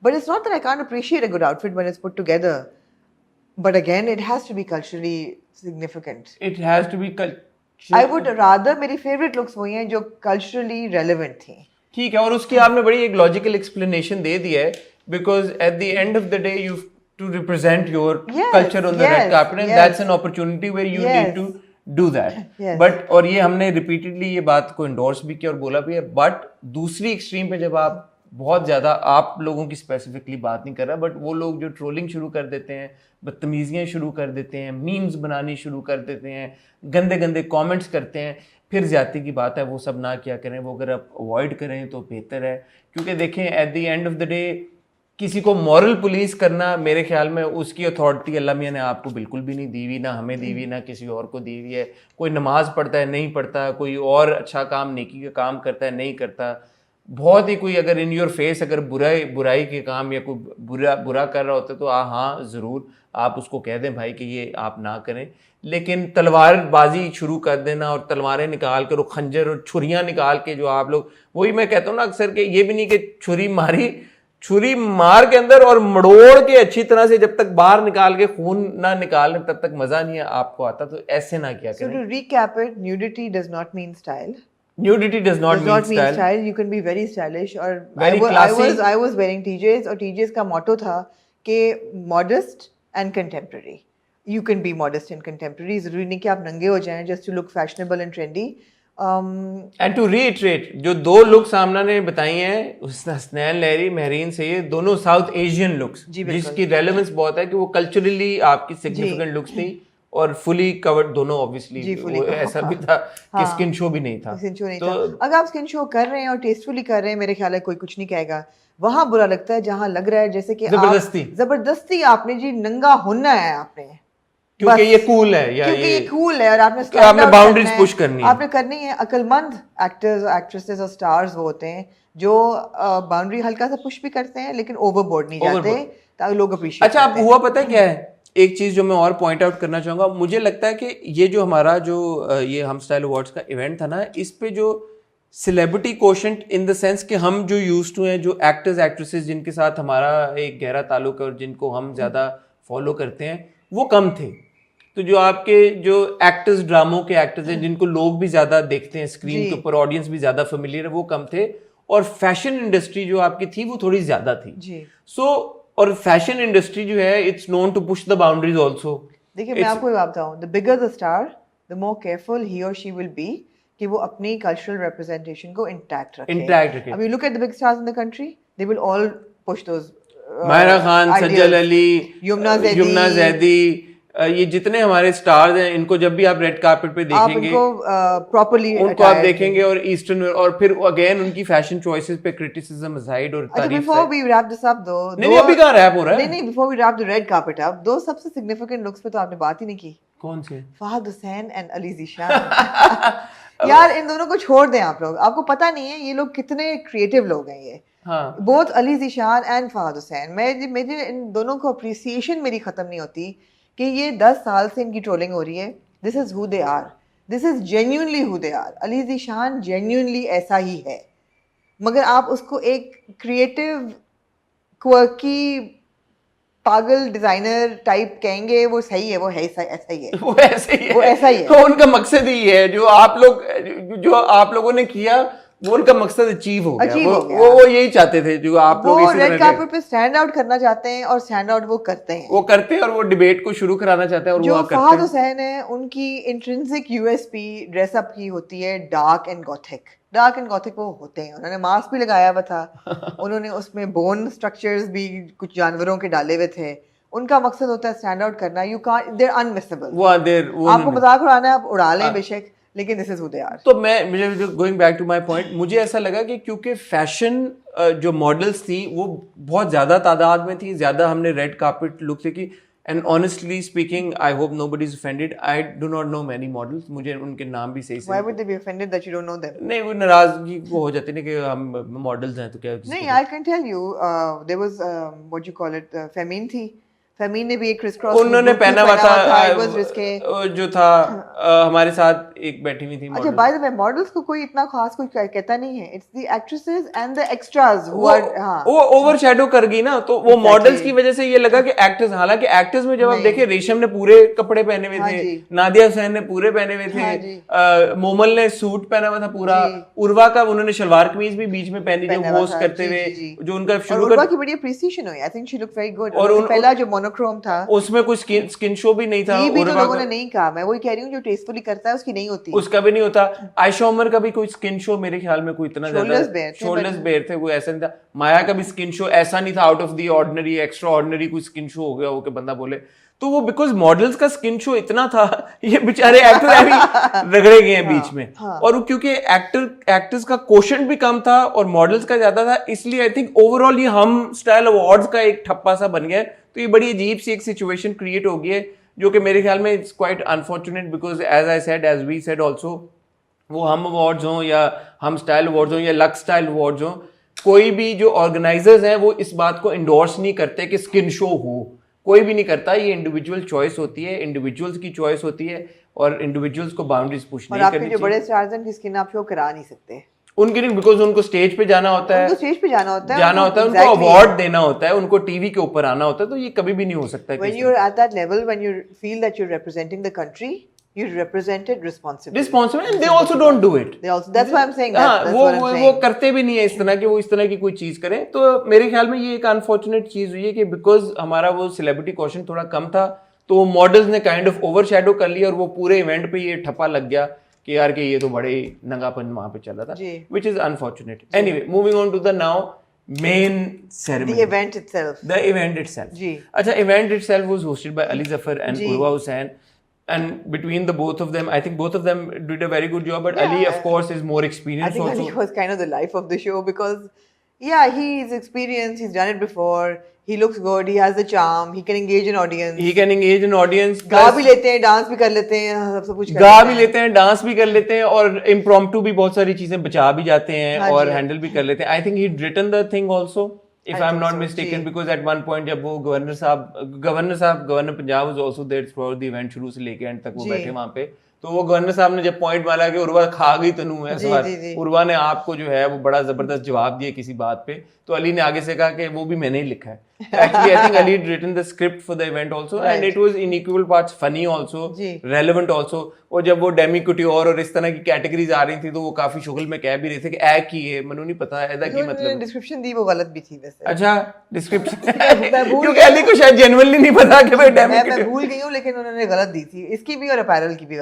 But it's not that I can't appreciate a good outfit when it's put together. But again, it has to be culturally significant. It has to be I would rather मेरी favorite looks वही हैं जो culturally relevant थी. ठीक है, और उसकी आपने बड़ी एक logical explanation दे दी है, because at the end of the day you to represent your culture on the red carpet, and that's an opportunity where you need to do that. But और ये हमने repeatedly ये बात को endorse भी किया और बोला भी है. But दूसरी extreme पे जब आप बहुत ज़्यादा, आप लोगों की स्पेसिफिकली बात नहीं कर रहा, बट वो लोग जो ट्रोलिंग शुरू कर देते हैं, बदतमीजियाँ शुरू कर देते हैं, मीम्स बनानी शुरू कर देते हैं, गंदे गंदे कमेंट्स करते हैं, फिर ज़्यादती की बात है, वो सब ना क्या करें. वो अगर आप अवॉइड करें तो बेहतर है, क्योंकि देखें at the end of the day किसी को मॉरल पुलिस करना, मेरे ख्याल में उसकी अथॉरिटी अल्लाह मियाँ ने आपको बिल्कुल भी नहीं दी हुई, ना हमें दी हुई, ना किसी और को दी हुई है. कोई नमाज पढ़ता है नहीं पढ़ता, कोई और अच्छा काम नेकी का काम करता है नहीं करता, बहुत ही कोई अगर इन योर फेस अगर बुराई के काम या कोई बुरा कर रहा होता है तो हाँ ज़रूर आप उसको कह दें भाई कि ये आप ना करें. लेकिन तलवारबाजी शुरू कर देना और तलवारें निकाल कर और खंजर और छुरियाँ निकाल के जो आप लोग, वही मैं कहता हूँ ना अक्सर कि ये भी नहीं कि छुरी मार के अंदर और मड़ोड़ के अच्छी तरह से जब तक बाहर निकाल के खून ना निकालें तब तक मज़ा नहीं आपको आता. तो ऐसे ना क्या करें. So to recap it, nudity does not mean style. Nudity does not mean style. You can be very stylish. और very classy. I was wearing TJs और TJs का motto था कि modest and contemporary. You can be modest and contemporary. जरूरी नहीं कि आप नंगे हो जाएं just to look fashionable and trendy. And to reiterate, जो दो लुक्स सामना ने बताई हैं, हसनैन लहरी, महरीन सैयद, दोनों साउथ एशियन लुक्स, जिसकी रेलेवेंस बहुत है कि वो कल्चरली आपकी सिग्निफिकेंट लुक्स थी और फुली कवर्ड दोनों. ऑब्वियसली ऐसा भी था कि स्किन शो भी नहीं था. तो अगर आप स्किन शो कर रहे हैं और टेस्टफुली कर रहे हैं, मेरे ख्याल है कोई कुछ नहीं कहेगा. वहां बुरा लगता है जहां लग रहा है जैसे कि जबरदस्ती आपने जी नंगा होना है आपने, क्योंकि ये कूल है या क्योंकि ये कूल है और आपने बाउंड्रीज पुश करनी है. आपने करनी है. अक्लमंद एक्टर्स एक्ट्रेसेस और स्टार्स वो होते हैं जो बाउंड्री हल्का सा पुश भी करते हैं लेकिन ओवरबोर्ड नहीं जाते ताकि लोग अप्रिशिएट. अच्छा, आप हुआ पता है क्या है, एक चीज़ जो मैं और पॉइंट आउट करना चाहूँगा, मुझे लगता है कि ये जो हमारा जो ये हम स्टाइल अवार्ड्स का इवेंट था ना, इस पे जो celebrity quotient in the sense कि हम जो यूज्ड टू हैं, जो एक्टर्स एक्ट्रेसेस जिनके साथ हमारा एक गहरा ताल्लुक है और जिनको हम ज़्यादा फॉलो करते हैं, वो कम थे. तो जो आपके जो एक्टर्स, ड्रामों के एक्टर्स हैं जिनको लोग भी ज़्यादा देखते हैं स्क्रीन के ऊपर, ऑडियंस भी ज़्यादा फेमिलियर है, वो कम थे. और फैशन इंडस्ट्री जो आपकी थी वो थोड़ी ज़्यादा थी. सो और फैशन इंडस्ट्री जो है it's known to push the boundaries also. देखिए मैं आपको बात बताऊं, the bigger the star the more careful he or she will be कि वो अपनी कल्चरल रिप्रेजेंटेशन को इंटैक्ट रखे. अब you look at the big stars in the country, they will all push those. Mayra Khan, Sajal Ali, Yumna Zaidi, ये जितने हमारे स्टार्स हैं, इनको जब भी आप रेड कार्पेट पे देखेंगे, उनको आप देखेंगे और ईस्टर्न, और फिर अगेन उनकी फैशन चॉइसेस पे क्रिटिसिज्म असाइड और तारीफ. Before we wrap this up though, नहीं अभी कहां रैप हो रहा है, नहीं before we wrap the red carpet up, दो सबसे सिग्निफिकेंट लुक्स पे तो आपने बात ही नहीं की. कौन से? फहद हुसैन एंड अली ज़ीशान. यार इन दोनों को छोड़ दें आप लोग, आपको पता नहीं है ये लोग कितने क्रिएटिव लोग हैं. ये बोथ अली ज़ीशान एंड फहद हुसैन, मेरे इन दोनों को अप्रिसिएशन मेरी खत्म नहीं होती कि ये 10 साल से इनकी ट्रोलिंग हो रही है. This is who they are, this is genuinely who they are. Ali Zeeshan genuinely ऐसा ही है, मगर आप उसको एक क्रिएटिव क्वर्की पागल डिजाइनर टाइप कहेंगे, वो सही है, वो है ऐसा ही है, वो ऐसा ही है, वो ऐसा ही है. तो उनका मकसद ही है जो आप लोगों ने किया वो उनका मकसद अचीव हो गया। Achieve हो गया। वो यही चाहते थे जो आप लोग वो इसी रेड तरह कार्पेट पे स्टैंड आउट करना चाहते हैं और स्टैंड आउट वो करते हैं। वो करते हैं और वो डिबेट को शुरू कराना चाहते हैं और जो वो फहद करते हैं। हुसैन है उनकी इंट्रिंसिक यूएसपी ड्रेसअप की होती है डार्क एंड गॉथिक वो होते हैं। उन्होंने मास्क भी लगाया हुआ था, उन्होंने उसमें बोन स्ट्रक्चर्स भी कुछ जानवरों के डाले हुए थे। उनका मकसद होता है स्टैंड आउट करना। You can't, they are unmissable. वो आपको मजाक उड़ाना है आप उड़ा लें बेशक, लेकिन this is who they are. तो मुझे going back to my point, मुझे ऐसा लगा कि क्योंकि फैशन जो मॉडल्स थी वो बहुत ज्यादा तादाद में थी, ज्यादा हमने रेड कार्पेट लुक देखी। And honestly speaking, I hope nobody is offended, I do not know many models, मुझे उनके नाम भी सही से why would they be offended that you don't know them? नहीं, वो नाराजगी वो हो जाती है ना कि हम मॉडल्स हैं तो क्या नहीं, I can tell you there was what you call it, famine थी। फेमीन ने भी एक क्रिस क्रॉस उन्होंने पहना हुआ था, इट वाज रिस्के। जो था हमारे साथ एक बैठी हुई थी अच्छा, model. By the way models को कोई इतना खास कुछ कहता नहीं है, it's the actresses and the extras who are. हां, वो ओवरशैडो कर गई ना, तो वो मॉडल्स की वजह से ये लगा कि एक्टर्स, हालांकि एक्टर्स में जब आप देखें, रेशम ने पूरे कपड़े पहने हुए थे, नादिया हुसैन ने पूरे पहने हुए थे, मोमल ने सूट पहना हुआ था पूरा, उर्वा का उन्होंने शलवार कमीज भी बीच में पहनी जो होस्ट करते हुए, जो उनका शुरू उर्वा की बड़ी अप्रिसिएशन हुई। I think she look very good. और पहला जो मोनोक्रोम था उसमें कुछ स्किन शो भी नहीं था। भी तो लोगों ने नहीं कहा, मैं वही कह रही हूँ, जो टेस्टफुली करता है उसकी नहीं होती, उसका भी नहीं होता। आयशा उमर का भी कोई स्किन शो मेरे ख्याल में कोई इतना ज्यादा, शोल्डर्स बेयर थे, कोई ऐसा नहीं था। माया का भी स्किन शो ऐसा नहीं था out of the ordinary, extra ordinary कोई स्किन शो हो गया हो कि बंदा बोले। तो वो बिकॉज मॉडल्स का स्किन शो इतना था, ये बेचारे एक्टर अभी रगड़े गए हैं बीच में। और क्योंकि एक्टर्स का क्वोशंट भी कम था और मॉडल्स का ज्यादा था, इसलिए आई थिंक ओवरऑल ये हम स्टाइल अवार्ड्स का एक ठप्पा सा बन गया। तो ये बड़ी अजीब सी एक सिचुएशन क्रिएट हो गई है, जो कि मेरे ख्याल में it's quite unfortunate, because as we said also, वो हम अवार्ड्स हों या हम स्टाइल अवार्ड्स हों या लक्स स्टाइल अवार्ड्स हों, कोई भी जो ऑर्गेनाइजर्स हैं वो इस बात को इंडोर्स नहीं करते कि स्किन शो हो, कोई भी नहीं करता। ये इंडिविजुअल चॉइस होती है, इंडिविजुअल्स की चॉइस होती है और इंडिविजुअल्स को बाउंड्रीज पुश नहीं करनी चाहिए। और आपके जो बड़े स्टार्स हैं, जिसकी आप शो करा नहीं सकते उनके लिए, बिकॉज उनको स्टेज पे जाना होता है, उनको स्टेज पे जाना होता है, उनको अवार्ड देना होता है, उनको टीवी के ऊपर आना होता है, तो ये कभी भी नहीं हो सकता। When you're at that level, when you feel that you're representing the country, you represent it responsibly. And they also don't do it. That's why I'm saying that. वो करते भी नहीं है इस तरह की, वो इस तरह की कोई चीज करें। तो मेरे ख्याल में ये एक अनफॉर्चुनेट चीज हुई है कि बिकॉज हमारा वो सेलिब्रिटी क्वेश्चन थोड़ा कम था, तो मॉडल्स ने काइंड ऑफ ओवरशैडो कर लिया और वो पूरे इवेंट पे ये ठप्पा लग गया कि यार कि ये तो बड़े नंगापन वहां पे चल रहा था, which is unfortunate. Anyway, moving on to the now main ceremony. The event itself. The event itself. जी. अच्छा, event itself was hosted by Ali Zafar and Urwa Hussain. And between the both of them, I think both of them did a very good job. But Ali, of course, is more experienced. I think also. Ali was kind of the life of the show because, yeah, he's experienced. He's done it before. He looks good. He has the charm. He can engage an audience. He can engage an audience. गा भी लेते हैं, डांस भी कर लेते हैं, सब कुछ गा भी लेते हैं, डांस भी कर लेते हैं और इम्प्रॉम्प्टू भी बहुत सारी चीजें बचा भी जाते हैं और हैंडल भी कर लेते हैं। I think he'd written the thing also, if I'm not mistaken, because at one point जब वो governor Punjab was also there throughout the event, शुरू से लेके एंड तक वो बैठे वहां पे। तो वो गवर्नर साहब ने जब पॉइंट मारा कि उर्वा खा गई तनु है सवाल, उर्वा ने आपको जो है वो बड़ा जबरदस्त जवाब दिया किसी बात पे, तो अली ने आगे से कहा कि वो भी मैंने ही लिखा है। Actually, I think Ali had written the script for the event also, and it was in equal parts funny also, relevant also. और जब वो डेमी कुटियोर और इस तरह की कैटेगरीज आ रही थी तो वो काफी शुगल में कह भी रहे थे कि ऐ की है, मनु नहीं पता ऐदा की मतलब डिस्क्रिप्शन दी वो गलत भी थी वैसे। अच्छा, डिस्क्रिप्शन क्योंकि अली को शायद जेन्युइनली नहीं पता कि भाई डेमी मैं भूल गई हूं, लेकिन उन्होंने गलत दी थी, इसकी भी और अपैरल की भी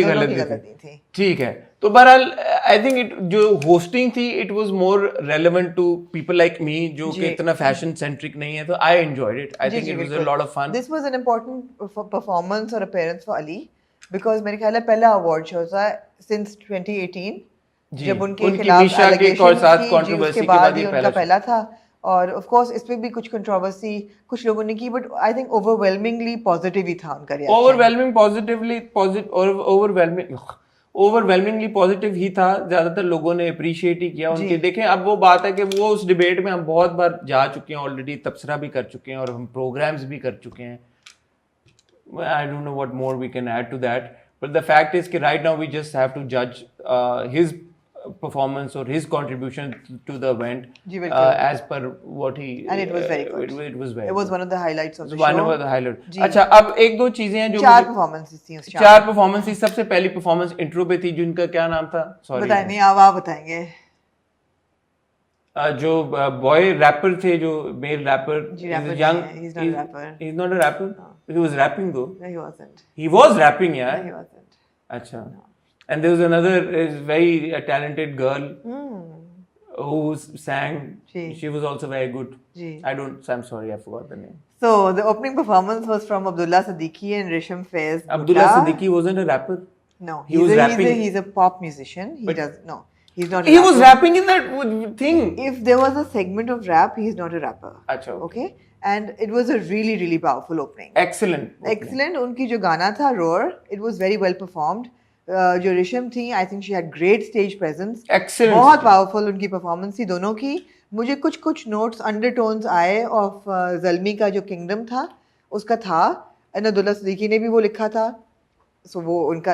गलत दी थी। ठीक है, तो बहरहाल आई थिंक इट जो होस्टिंग थी it was more relevant to people like me जो कि इतना फैशन सेंट्रिक नहीं है, तो I enjoyed it. I think it was a lot of fun. This was an important performance और अपीयरेंस फॉर अली, बिकॉज मेरे ख्याल है पहला अवार्ड शो था सिंस 2018 जब उनके खिलाफ कंट्रोवर्सी के बाद ही उनका पहला था। और ऑफ कोर्स इसमें भी कुछ कंट्रोवर्सी कुछ लोगों ने की, but I think overwhelmingly positive ही था उनका रिएक्शन। ओवरवेलमिंगली पॉजिटिव ही था, ज्यादातर लोगों ने अप्रिशिएट ही किया उनके। देखें, अब वो बात है कि वो उस डिबेट में हम बहुत बार जा चुके हैं ऑलरेडी, तबसरा भी कर चुके हैं और हम प्रोग्राम्स भी कर चुके हैं। I don't know what more we can add to that, but the fact is कि right now we just have to judge his performance or his contribution to the event जी, बिल्कुल। as per what he And it was very good. it was very It was good. one of the highlights of the one show. of the highlight. जी। अच्छा, अब एक दो चीजें हैं जो चार performances थी उस शाम चार में। परफॉर्मेंस थी। सबसे पहली परफॉर्मेंस इंट्रो पे थी जिनका क्या नाम था, सॉरी बताए नहीं, आप बताएंगे। जो बॉय रैपर थे, जो मेल रैपर, जी, rapper यंग, नहीं है, he's not a rapper. he's not a rapper, he was rapping though, No, he wasn't. he was rapping, No, यार। he wasn't. अच्छा, and there was another very talented girl who sang, ji. she was also very good, ji. I'm sorry, I forgot the name. So the opening performance was from Abdullah Siddiqui and Risham Faiz. Abdullah Gupta. Siddiqui wasn't a rapper. No, He was rapping. He's a pop musician. He But- does no. He's not. A He rapper. was rapping in that thing. If there was a segment of rap, he's not a rapper. अच्छा, Okay, and it was a really really powerful opening. Excellent. Excellent. उनकी जो गाना था Roar, it was very well performed. जो रिशम थी, I think she had great stage presence. Excellent. बहुत powerful उनकी performance थी दोनों की। मुझे कुछ notes undertones आए of ज़ल्मी का जो kingdom था उसका था, and अब्दुल्ला सिद्दीकी ने भी वो लिखा था। So वो उनका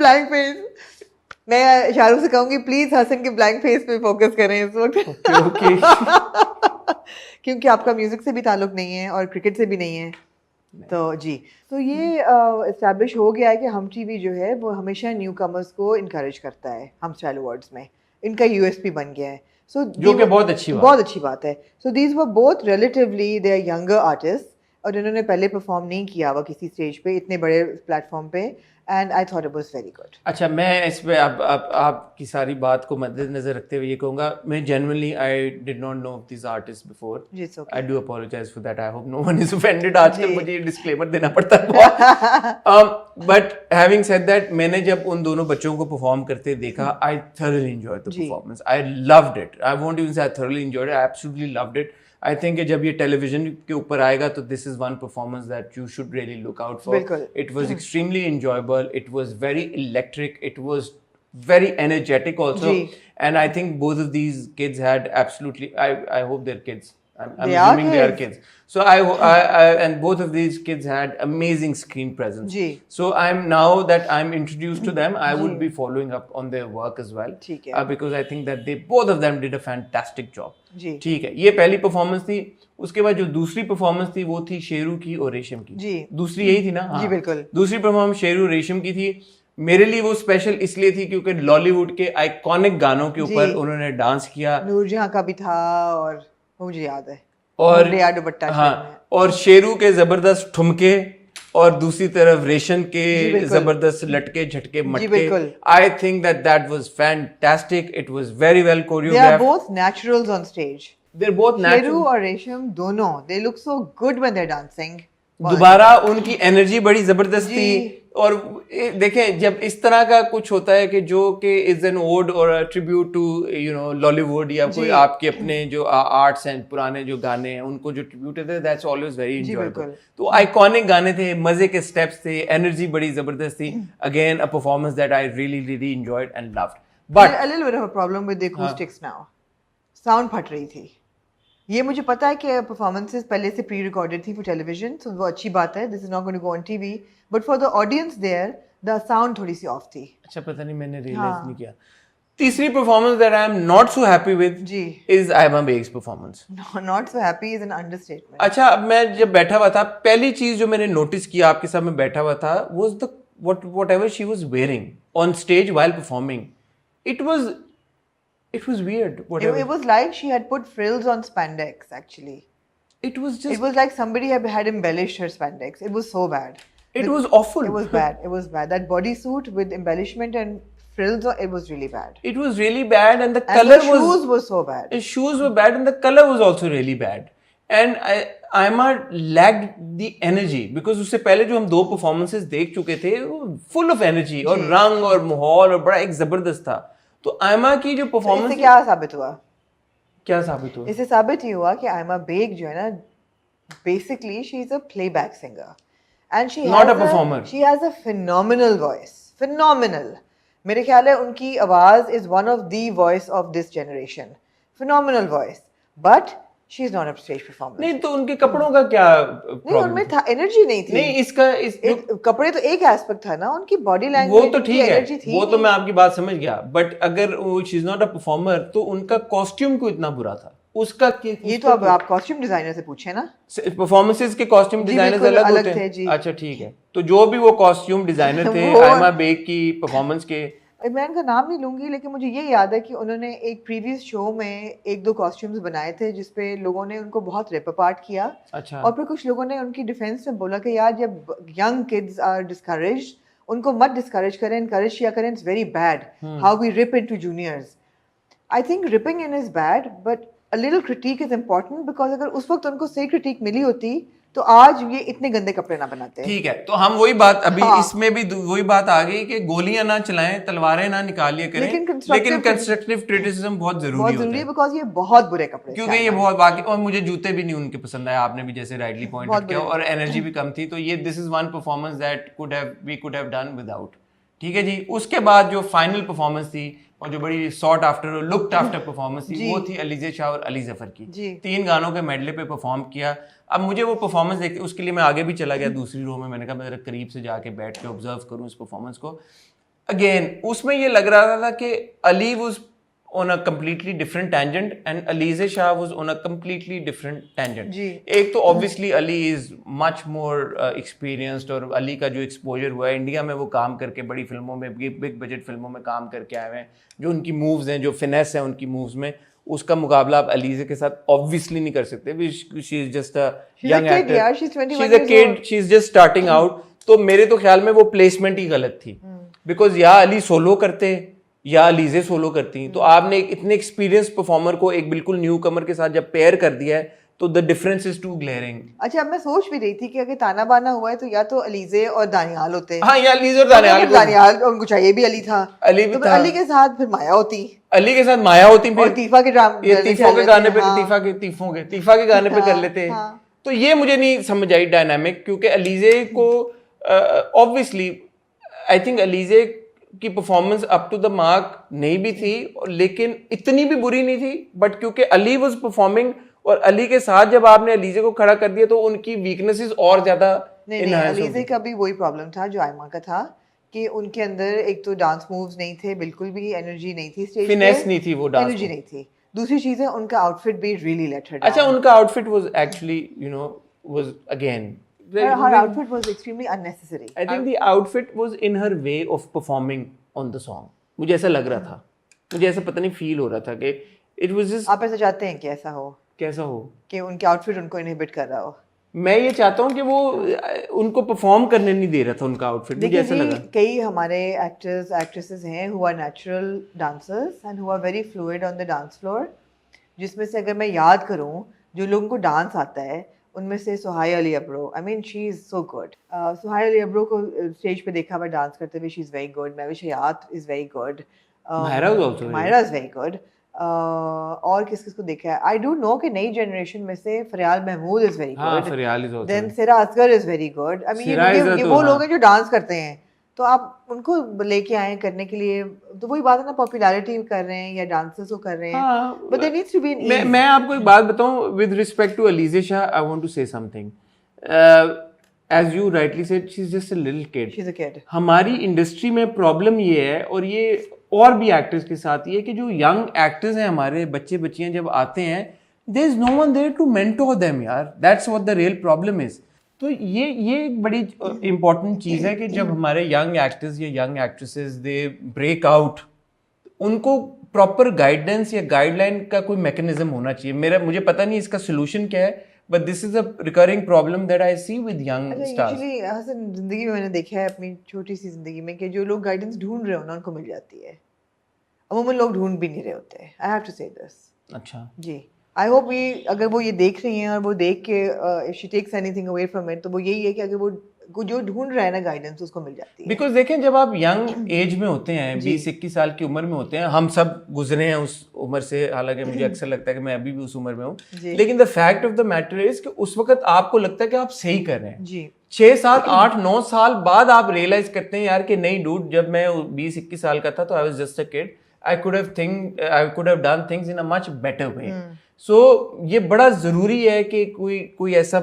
blank face। मैं शाहरुख से कहूँगी प्लीज हसन के ब्लैंक फेस पे फोकस करें इस वक्त। Okay. क्योंकि आपका म्यूजिक से भी ताल्लुक नहीं है और क्रिकेट से भी नहीं है। तो जी, तो ये इस्टेब्लिश हो गया है कि हम टीवी जो है वो हमेशा न्यू कमर्स को इनकरेज करता है। हम स्टाइल अवार्ड्स में इनका यूएसपी बन गया है। सो जो कि बहुत अच्छी बात है। So these were both relatively they are younger artist और इन्होंने पहले परफॉर्म नहीं किया हुआ किसी स्टेज पे इतने बड़े प्लेटफॉर्म पे, and I thought it was very good. अच्छा, मैं इस पे अब आपकी सारी बात को मद्देनजर रखते हुए ये कहूँगा, मैं जेन्युइनली I did not know of this artist before. I do apologise for that, I hope no one is offended. आज तक मुझे डिस्क्लेमर देना पड़ता है। बट हैविंग सेड दैट, मैंने जब उन दोनों बच्चों को परफॉर्म करते देखा, I thoroughly enjoyed the performance. I loved it. I won't even say I thoroughly enjoyed it, I absolutely loved it. I think जब ये टेलीविजन के ऊपर आएगा तो this is one performance that you should really look out for. बिल्कुल। It was extremely enjoyable. It was very electric. It was very energetic also. Ji. And I think both of these kids had absolutely. I hope they're kids. I'm They are assuming they are kids. So I and both of these kids had amazing screen presence. Ji. So now that I'm introduced to them, I would be following up on their work as well. ठीक है। Because I think that both of them did a fantastic job. जी। ठीक है, ये पहली परफॉर्मेंस थी। उसके बाद जो दूसरी परफॉर्मेंस थी वो थी शेरू की और रेशम की। जी। दूसरी यही थी ना? जी, बिल्कुल। दूसरी परफॉर्मेंस शेरू रेशम की थी। मेरे लिए वो स्पेशल इसलिए थी क्योंकि लॉलीवुड के आइकॉनिक गानों के ऊपर उन्होंने डांस किया। नूरजहां का भी था और वो मुझे याद है। और दुपट्टा हाँ, और शेरू के जबरदस्त ठुमके और दूसरी तरफ रेशम के जबरदस्त लटके झटके मटके। I think that was fantastic. It was very well choreographed. They are both naturals on stage. They're both natural. Sheru और रेशम दोनों, they look so good when they're dancing. दोबारा उनकी एनर्जी बड़ी जबरदस्त थी। और देखें, जब इस तरह का कुछ होता है कि जो कि इज एन ओड और ट्रिब्यूट टू लॉलीवुड या कोई आपके अपने जो आर्ट्स हैं, पुराने जो गाने हैं उनको जो ट्रिब्यूट है, दैट्स ऑलवेज वेरी एंजॉयबल। तो आइकॉनिक गाने थे, मजे के स्टेप्स थे, एनर्जी बड़ी जबरदस्त थी। Again a performance that I really really enjoyed and loved. But a little bit of a problem with the acoustics now. Sound फट रही थी। ये मुझे पता है कि परफॉर्मेंसेस पहले से प्री रिकॉर्डेड थी फॉर टेलीविजन, तो वो अच्छी बात है। This is not going to go on TV, but for the audience there the sound थोड़ी सी ऑफ थी। अच्छा, पता नहीं, मैंने रियलाइज नहीं किया। तीसरी performance that I am not so happy with जी is Aima Baig's performance. Not so happy is an understatement. अच्छा, अब मैं जब बैठा हुआ था, पहली चीज जो मैंने नोटिस किया आपके साथ में बैठा हुआ था was the whatever she was wearing on stage while performing. It was weird. Whatever. It was like she had put frills on spandex, actually. It was just. It was like somebody had embellished her spandex. It was so bad. It was awful. It was bad. It was bad. That bodysuit with embellishment and frills, it was really bad. It was really bad, and the and color the shoes were so bad. The shoes were bad, and the color was also really bad. And Aima lacked the energy because उससे पहले जो हम 2 performances देख चुके थे, वो full of energy और रंग और माहौल और बड़ा एक जबरदस्त था। तो आयमा की जो परफॉर्मेंस, इससे क्या साबित हुआ? क्या साबित हुआ? इससे साबित ही हुआ कि आयमा बेग जो है ना, basically she is a playback singer and she not a performer. She has a phenomenal voice, phenomenal. मेरे ख्याल है उनकी आवाज is one of the voice of this generation, phenomenal voice. But she is not a stage performer. नहीं तो उनके कपड़ों का क्या नहीं, प्रॉब्लम उनमें था, एनर्जी नहीं थी। नहीं इसका कपड़े तो एक एस्पेक्ट था ना, उनकी बॉडी वो लैंग्वेज, तो ठीक है, एनर्जी थी वो तो मैं आपकी बात समझ गया, बट अगर she is not a performer तो उनका कॉस्ट्यूम क्यों इतना बुरा था? उसका ये तो अब आप कॉस्ट्यूम डिजाइनर से पूछे ना। परफॉर्मेंसेस के कॉस्ट्यूम जी, डिजाइनर्स बिल्कुल अलग अलग होते थे हैं। जी। अच्छा ठीक है, तो जो भी वो कॉस्ट्यूम डिजाइनर थे वो- आयमा बेग की परफॉर्मेंस के, मैं उनका नाम नहीं लूंगी, लेकिन मुझे ये याद है कि उन्होंने एक प्रीवियस शो में एक दो कॉस्ट्यूम्स बनाए थे जिसपे लोगों ने उनको बहुत रिप अपार्ट किया। अच्छा और फिर कुछ लोगों ने उनकी डिफेंस में बोला कि यार जब यंग किड्स आर डिस्करेज्ड, उनको मत डिस्करेज करें, इनकरेज किया करें, it's very bad how we rip into juniors. I think ripping in is bad, but a little critic is important, because अगर उस वक्त उनको सही क्रिटिक मिली होती तो आज ये इतने गंदे कपड़े ना बनाते। ठीक है, तो हम वही बात अभी हाँ। इसमें भी वही बात आ गई कि गोलियां ना चलाएं, तलवारें ना निकालिए करें, लेकिन कंस्ट्रक्टिव क्रिटिसिज्म बहुत जरूरी होता है, बिकॉज ये बहुत बुरे कपड़े थे क्योंकि ये आयमा। बहुत बाकी, और मुझे जूते भी नहीं उनके पसंद आए, आपने भी जैसे राइटली पॉइंट बहुत किया, बुरे। और एनर्जी भी कम थी, तो ये this is one performance that we could have done without. ठीक है जी। उसके बाद जो फाइनल परफॉर्मेंस थी और जो बड़ी सॉट आफ्टर और लुक्ड आफ्टर परफॉर्मेंस थी, वो थी अलीज़े शाह और अली जफर की। जी। 3 गानों के मेडले पे परफॉर्म किया। अब मुझे वो परफॉर्मेंस देखते, उसके लिए मैं आगे भी चला गया दूसरी रो में, मैंने कहा मैं करीब से जाके बैठ के ऑब्जर्व करूं इस परफॉर्मेंस को। अगेन उसमें ये लग रहा था कि Ali was on a completely different tangent and Alize Shah was on a completely different tangent. जी। एक तो obviously Ali is much more experienced, और अली का जो exposure हुआ है इंडिया में, वो काम करके बड़ी फिल्मों में, बिग बजट फिल्मों में काम करके आए हैं, जो उनकी मूव्स हैं, जो फिनेस है उनकी मूव्स में, उसका मुकाबला आप अलीजे के साथ ऑब्वियसली नहीं कर सकते। She is just a young actor, she is a kid, she is just starting out. तो मेरे तो ख्याल में वो प्लेसमेंट ही गलत थी, बिकॉज या अली सोलो करते या अलीजे सोलो करती, तो आपने एक इतने एक्सपीरियंस परफॉर्मर को एक बिल्कुल न्यू कमर के साथ जब पेयर कर दिया है, तो the difference is too glaring. अच्छा, अब मैं सोच भी रही थी कि अगर ताना बाना हुआ है तो या तो अलीजे और दानियाल होते। हाँ, या अलीजे और दानियाल उनको चाहिए भी अली था, अली भी तो था, अली के साथ फिर माया होती, अली के साथ माया होती, और तीफा के तीफों के गाने पे, तीफा के गाने पे कर लेते। तो ये मुझे नहीं समझ आई डायनामिक, क्योंकि अलीजे को ऑब्वियसली आई थिंक अलीजे की performance up to the mark नहीं भी थी, लेकिन इतनी भी बुरी नहीं थी, बट क्योंकि अली वाज परफॉर्मिंग, और अली के साथ जब आपने अलीजे को खड़ा कर दिया तो उनकी वीकनेसेस और ज्यादा एनहांस हो गई। अलीजे का भी वही प्रॉब्लम था जो आयमा का था, कि उनके अंदर एक तो डांस मूव्स नहीं थे, बिल्कुल भी एनर्जी नहीं थी, स्टेज पे फिनेस नहीं थी, वो डांस एनर्जी नहीं थी। दूसरी चीज है उनका आउटफिट भी रियली लेट हर डाउन। अच्छा, उनका outfit was actually was again, her outfit was extremely unnecessary. I think the outfit was in her way of performing on the song. मुझे ऐसा लग रहा था, मुझे ऐसा पता नहीं फील हो रहा था कि it was just, आप ऐसा चाहते हैं कि ऐसा हो, कैसा हो कि उनके आउटफिट उनको इनहिबिट कर रहा हो? मैं ये चाहता हूँ कि वो उनको परफॉर्म करने नहीं दे रहा था उनका आउटफिट, मुझे ऐसा लगा। कई हमारे एक्टर्स एक्ट्रेसेस हैं who are natural dancers and who are very fluid on the dance floor, जिसमें से अगर मैं याद करूँ जो लोगों को डांस आता है उनमें से Sohai Ali Abro, I mean she is so good. Sohai Ali Abro को स्टेज पे देखा हुआ डांस करते हुए, she is very good. Mehwish Hayat is very good, Mayra is very good. और किस किस को देखा है आई डोंट नो, कि नई जनरेशन में से Faryal Mehmood is very good, then Sira Asghar is very good. I mean ये वो लोग हैं जो डांस करते हैं, तो आप उनको लेके आए करने के लिए, तो वही बात है ना, पॉपुलैरिटी कर रहे हैं या डांसर्स को कर रहे हैं, but there needs to be an ease. मैं आपको एक बात बताऊं with respect to Alizeh Shah, I want to say something, as you rightly said, she is just a little kid, she is a kid. हमारी इंडस्ट्री में प्रॉब्लम ये है, और ये और भी एक्टर्स के साथ ये, कि जो यंग एक्टर्स हैं हमारे, बच्चे बच्चियां जब आते हैं, there is no one there to mentor them यार, that's what the real problem is. तो ये एक बड़ी इंपॉर्टेंट चीज़ है कि जब हमारे यंग एक्टर्स या young actresses they break out, उनको प्रॉपर गाइडेंस या गाइडलाइन का कोई मैकेनिज्म होना चाहिए। मुझे पता नहीं इसका सोल्यूशन क्या है, but this is a recurring problem that I see with young stars. Actually Hasan, जिंदगी में मैंने देखा है अपनी छोटी सी जिंदगी में, कि जो लोग गाइडेंस ढूंढ रहे हो ना उनको मिल जाती है, अमूमन लोग ढूंढ भी नहीं रहे होते। आई हैव टू से दिस। अच्छा जी, आई होप ये, अगर वो ये देख रही हैं और वो देख के if she takes anything away from it, तो वो यही है कि अगर वो जो ढूंढ रहा है ना गाइडेंस, उसको मिल जाती है। बिकॉज देखें, जब आप यंग एज में होते हैं, 20-21 साल की उम्र में होते हैं, हम सब गुजरे हैं उस उम्र से, हालांकि मुझे अक्सर लगता है कि मैं अभी भी उस उम्र में हूँ, लेकिन the fact of the matter is कि उस वक्त आपको लगता है कि आप सही कर रहे हैं जी। 6, 7, 8, 9 साल बाद आप रियलाइज करते हैं यार कि नहीं डूड, जब मैं 20-21 साल का था तो I was just a kid, I could have done things in a much better way. So ये बड़ा जरूरी है कि कोई ऐसा,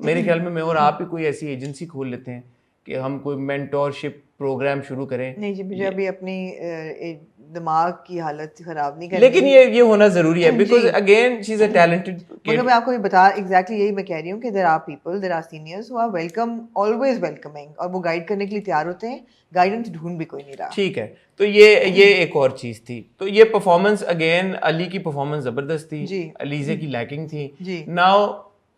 मेरे ख्याल में मैं और आप ही कोई ऐसी एजेंसी खोल लेते हैं कि हम कोई मेंटोरशिप प्रोग्राम शुरू करें. नहीं जी, मुझे अभी अपनी दिमाग की हालत खराब नहीं करनी. लेकिन ये होना जरूरी है, because again she is a talented kid. मगर मैं आपको ये बता एग्जैक्टली यही मैं कह रही हूँ कि there are seniors who are welcome, always welcoming, और वो गाइड करने के लिए तैयार होते हैं. गाइडेंस ढूंढ भी कोई नहीं रहा. ठीक है, तो ये एक और चीज थी. तो ये परफॉर्मेंस अगेन, अली की परफॉर्मेंस जबरदस्त थी जी. अलीजे की लैकिंग थी. जी. Now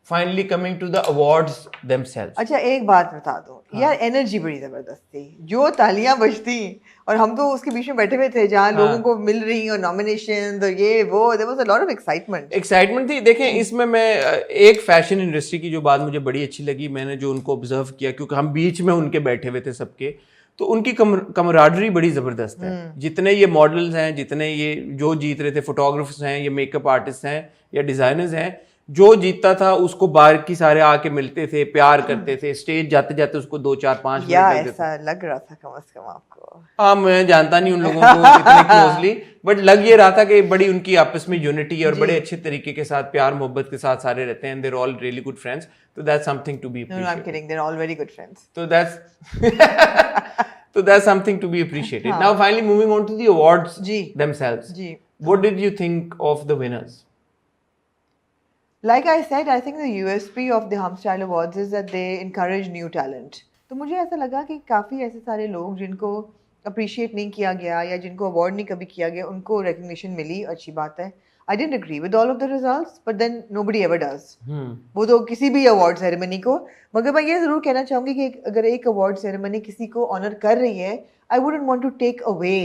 finally coming to the awards themselves. अच्छा एक बात बता दो यार, एनर्जी बड़ी जबरदस्त थी, जो तालियां बजती, और हम तो उसके बीच में बैठे हुए थे जहाँ लोगों को मिल रही और नॉमिनेशन और ये वो, there was a lot of excitement थी. देखें, इसमें मैं एक फैशन इंडस्ट्री की जो बात मुझे बड़ी अच्छी लगी, मैंने जो उनको ऑब्जर्व किया, क्योंकि हम बीच में उनके बैठे हुए थे सबके, तो उनकी कमराडरी बड़ी ज़बरदस्त है. जितने ये मॉडल्स हैं, जितने ये जो जीत रहे थे, फोटोग्राफर्स हैं, ये मेकअप आर्टिस्ट हैं या डिज़ाइनर्स हैं, जो जीतता था उसको बाकी सारे आके मिलते थे, प्यार करते थे, स्टेज जाते जाते उसको 2-4-5 मिनट लगते थे. ऐसा लग रहा था कम से कम आपको. हाँ, मैं जानता नहीं उन लोगों को इतने क्लोजली, बट लग ये रहा था कि बड़ी उनकी आपस में यूनिटी और बड़े अच्छे तरीके के साथ, प्यार मोहब्बत के साथ सारे रहते हैं. They're all really good friends. तो that's something to be appreciated. No, I am kidding, they're all very good friends. So that's something to be appreciated. Now finally moving on to the awards themselves. What did you think of the winners? Like I said, I think the USP of the Hum Style Awards is that they encourage new talent. तो मुझे ऐसा लगा कि काफ़ी ऐसे सारे लोग जिनको अप्रिशिएट नहीं किया गया या जिनको अवार्ड नहीं कभी किया गया, उनको रिकग्निशन मिली, अच्छी बात है. I didn't agree with all of the results, but then nobody ever does. वो तो किसी भी अवार्ड सेरेमनी को. मगर मैं ये ज़रूर कहना चाहूँगी कि अगर एक अवार्ड सेरेमनी किसी को ऑनर कर रही है, I wouldn't want to take away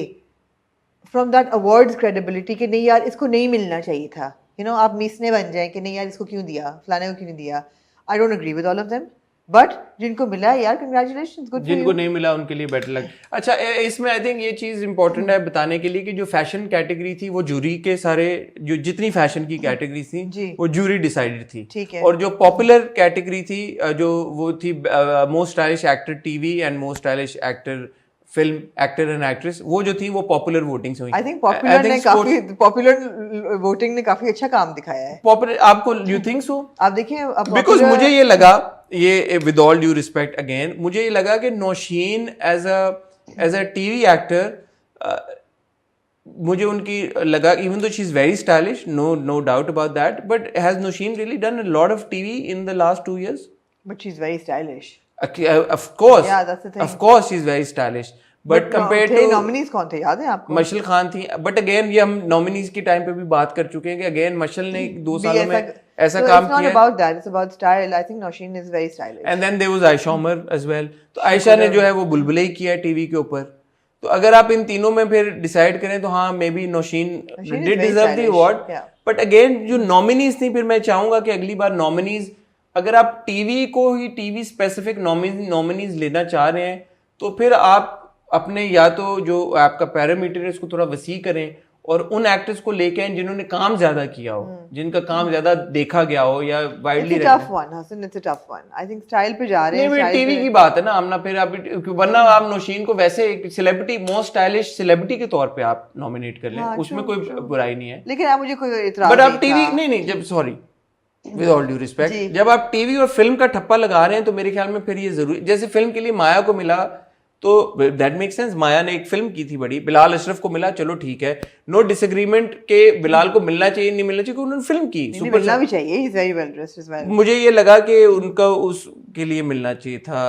from that awards credibility कि नहीं यार इसको नहीं मिलना चाहिए था. You know, आप मीसने बन जाएं कि नहीं यार इसको क्यों दिया, फलाने को क्यों नहीं दिया. I don't agree with all of them. But जिनको मिला है यार, कंग्रेचुलेशंस, गुड. जिनको नहीं मिला उनके लिए बेटर लग. अच्छा, इसमें आई थिंक ये चीज इंपॉर्टेंट है बताने के लिए कि जो फैशन कैटेगरी थी वो जूरी के सारे, जो जितनी फैशन की कैटेगरी थी वो जूरी डिसाइडेड थी. ठीक है. और जो पॉपुलर कैटेगरी थी, जो वो थी most stylish actor TV and most stylish actor film, actor and actress, वो जो थी वो पॉपुलर वोटिंग से हुई. आई थिंक पॉपुलर वोटिंग ने काफी अच्छा काम दिखाया है. पॉपुलर आपको, यू थिंक सो? आप देखिए, बिकॉज मुझे ये लगा, ये with all due respect again, मुझे ये लगा कि Naushin as a TV actor, मुझे उनकी लगा, even though she is very stylish, no doubt about that, but has Naushin really done a lot of TV in the last 2 years? But she's very stylish. Of course. Yeah, that's the thing. Of course she's very stylish. But compared to nominees कौन थे, याद है आपको? मशल खान थी. But again, ये हम nominees के टाइम पे भी बात कर चुके हैं कि again मशल ने 2 सालों में ऐसा काम किया. It's not about that. It's about style. I think Nausheen is very stylish. And then there was Aisha Umar as well. तो आयशा ने जो है वो बुलबुले ही किया है टीवी के ऊपर. तो अगर आप इन तीनों में फिर डिसाइड करें तो हाँ, maybe Naushin did deserve the award. But again, जो nominees थी, फिर मैं चाहूंगा कि अगली बार nominees, अगर आप टीवी को ही टीवी स्पेसिफिक नॉमिनीज लेना चाह रहे हैं तो फिर आप अपने या तो जो आपका पैरामीटर है उसको थोड़ा वसी करें और उन एक्टर्स को लेके आए जिन्होंने काम ज्यादा किया हो, जिनका काम ज्यादा देखा गया हो या widely. It's a tough one, Hassan. It's a tough one. I think style पे जा रहे हैं. नहीं, टीवी की बात है ना, हमना फिर आप, वरना आप नौशीन को वैसे एक सेलिब्रिटी, मोस्ट स्टाइलिश सेलिब्रिटी के तौर पे आप नॉमिनेट कर लें, उसमें कोई बुराई नहीं है. लेकिन आप मुझे कोई इतराज बट आप टीवी नहीं, जब sorry with all due respect, जब आप टीवी और फिल्म का ठप्पा लगा रहे हैं तो मेरे ख्याल में फिर ये जरूरी, जैसे फिल्म के लिए माया को मिला तो दैट मेक सेंस. माया ने एक फिल्म की थी बड़ी, बिलाल अशरफ को मिला, चलो ठीक है, नो डिसएग्रीमेंट के बिलाल को मिलना चाहिए नहीं मिलना चाहिए, उन्होंने फिल्म की, मिलना भी चाहिए, he is very well dressed as well. मुझे ये लगा कि उनका उसके लिए मिलना चाहिए था.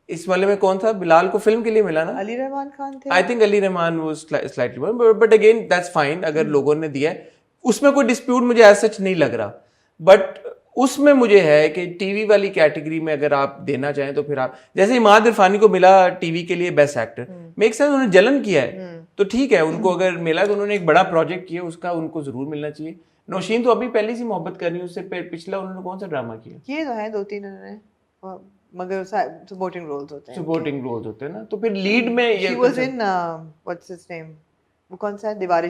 इस वाले में कौन था? बिलाल को फिल्म के लिए मिला ना, अली रहमान खान थे. I think Ali Rahman was slightly, but again that's fine, अगर लोगों ने दिया है उसमें कोई डिस्प्यूट मुझे एज सच नहीं लग रहा. बट उसमें मुझे है कि टीवी वाली कैटेगरी में अगर आप देना चाहें तो फिर आप, जैसे इमाद इरफानी को मिला टीवी के लिए बेस्ट एक्टर, मेक सेंस, उन्होंने जलन किया है तो ठीक है, उनको अगर मिला तो उन्होंने एक बड़ा प्रोजेक्ट किया, उसका उनको जरूर मिलना चाहिए. नौशीन तो अभी पहले से मोहब्बत कर रही है उससे, पिछला उन्होंने कौन सा ड्रामा किया? ये तो है 2-3 उन्होंने, मगर सपोर्टिंग रोल्स होते हैं ना, तो फिर लीड में ये was in what's his name, वो कौन सा है, दीवार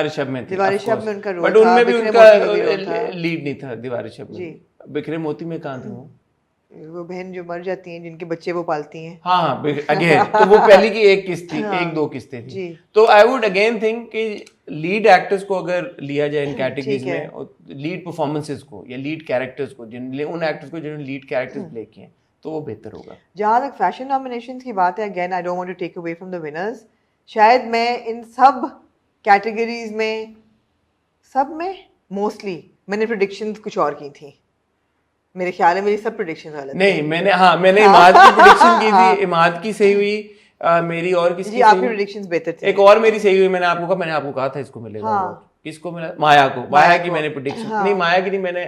शब में उनका रोल था, बट उनमें भी उनका लीड नहीं था. दीवार शब में बिखरे मोती में कहाँ थे वो? वो बहन जो मर जाती हैं जिनके बच्चे वो पालती हैं। हाँ अगेन तो वो पहली की एक किस्त थी, हाँ, एक दो किस्तें थी। जी। तो आई वुड अगेन थिंक कि लीड एक्टर्स को अगर लिया जाए इन कैटेगरीज ठीक है। में, और लीड परफॉर्मेंसेस को या लीड कैरेक्टर्स को, उन एक्टर्स को जिन्होंने लीड कैरेक्टर्स प्ले किए हैं, तो वो बेहतर होगा। जहाँ तक फैशन नॉमिनेशंस की बात है, again I don't want to take away from the winners, शायद मैं इन सब कैटेगरीज में, सब में मोस्टली मैंने प्रेडिक्शंस कुछ और की थी। मेरे ख्याल है मेरी सब प्रेडिक्शंस गलत नहीं, मैंने इमाद की प्रेडिक्शन की थी, इमाद की सही हुई, मेरी और किसकी जी, आपकी प्रेडिक्शंस बेहतर थी। एक और मेरी सही हुई, मैंने आपको कहा था इसको मिलेगा हाँ। award। किसको मिला? माया को। माया की को। मैंने प्रेडिक्शन हाँ। नहीं, माया की नहीं, मैंने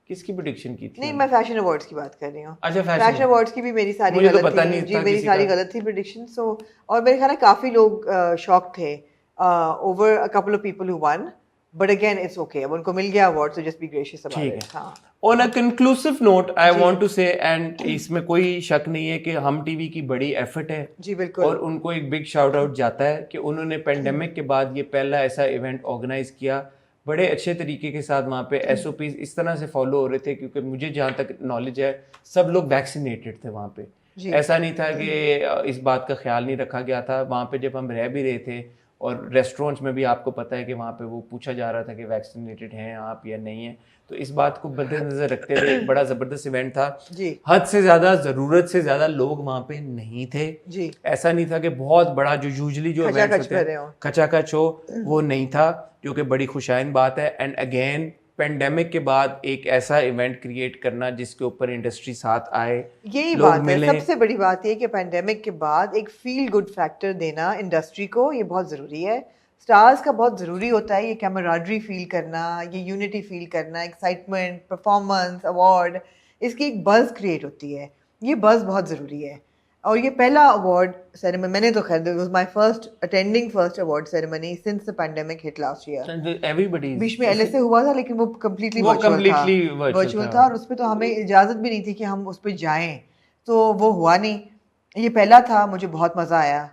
किसकी प्रेडिक्शन की थी? नहीं, मैं फैशन अवार्ड्स की बात कर रही हूँ। अच्छा, फैशन अवार्ड्स की भी मेरी सारी मुझे तो गलत पता थी। नहीं जी, था मेरी किसी सारी का। गलत थी प्रेडिक्शन। सो और मेरे ख्याल है काफी लोग शॉक थे over a couple of people who won, but again it's okay, अब उनको मिल गया award, so just be gracious about it. हाँ। On a conclusive note I want to say, and इसमें कोई शक नहीं है कि हम टीवी की बड़ी एफर्ट है जी बिल्कुल। और उनको एक बिग शाउट आउट जाता है कि उन्होंने पेंडेमिक के बाद ये पहला ऐसा इवेंट ऑर्गेनाइज किया, बड़े अच्छे तरीके के साथ। वहाँ पे एसओपीज इस तरह से फॉलो हो रहे थे, क्योंकि मुझे जहाँ तक नॉलेज है सब लोग वैक्सीनेटेड थे वहाँ पे। ऐसा नहीं था कि इस बात का ख्याल नहीं रखा गया था। वहाँ पे जब हम रह भी रहे थे, और रेस्टोरेंट्स में भी आपको पता है कि वहाँ पे वो पूछा जा रहा था कि वैक्सीनेटेड हैं आप या नहीं है, तो इस बात को मद्देनजर रखते हुए एक बड़ा ज़बरदस्त इवेंट था जी। हद से ज़्यादा, ज़रूरत से ज़्यादा लोग वहाँ पे नहीं थे जी। ऐसा नहीं था कि बहुत बड़ा जो यूजुअली जो इवेंट्स होते हैं खचाखच हो, वो नहीं था, जो कि बड़ी खुशाइन बात है। एंड अगेन पेंडेमिक के बाद एक ऐसा इवेंट क्रिएट करना जिसके ऊपर इंडस्ट्री साथ आए, यही बात है। सबसे बड़ी बात ये कि पेंडेमिक के बाद एक फील गुड फैक्टर देना इंडस्ट्री को, ये बहुत ज़रूरी है। स्टार्स का बहुत ज़रूरी होता है ये कैमराडरी फील करना, ये यूनिटी फील करना, एक्साइटमेंट, परफॉर्मेंस, अवार्ड, इसकी एक बज़ क्रिएट होती है। ये बज़ बहुत ज़रूरी है। और ये पहला अवार्ड सेरेमनी, मैंने तो खैर it was my first award ceremony since the pandemic hit last year. Everybody बीच में एलएसए हुआ था, लेकिन वो कम्प्लीटली वर्चुअल था, और उस पर तो हमें इजाज़त भी नहीं थी कि हम उस पर जाएं, तो वो हुआ नहीं। ये पहला था, मुझे बहुत मज़ा आया।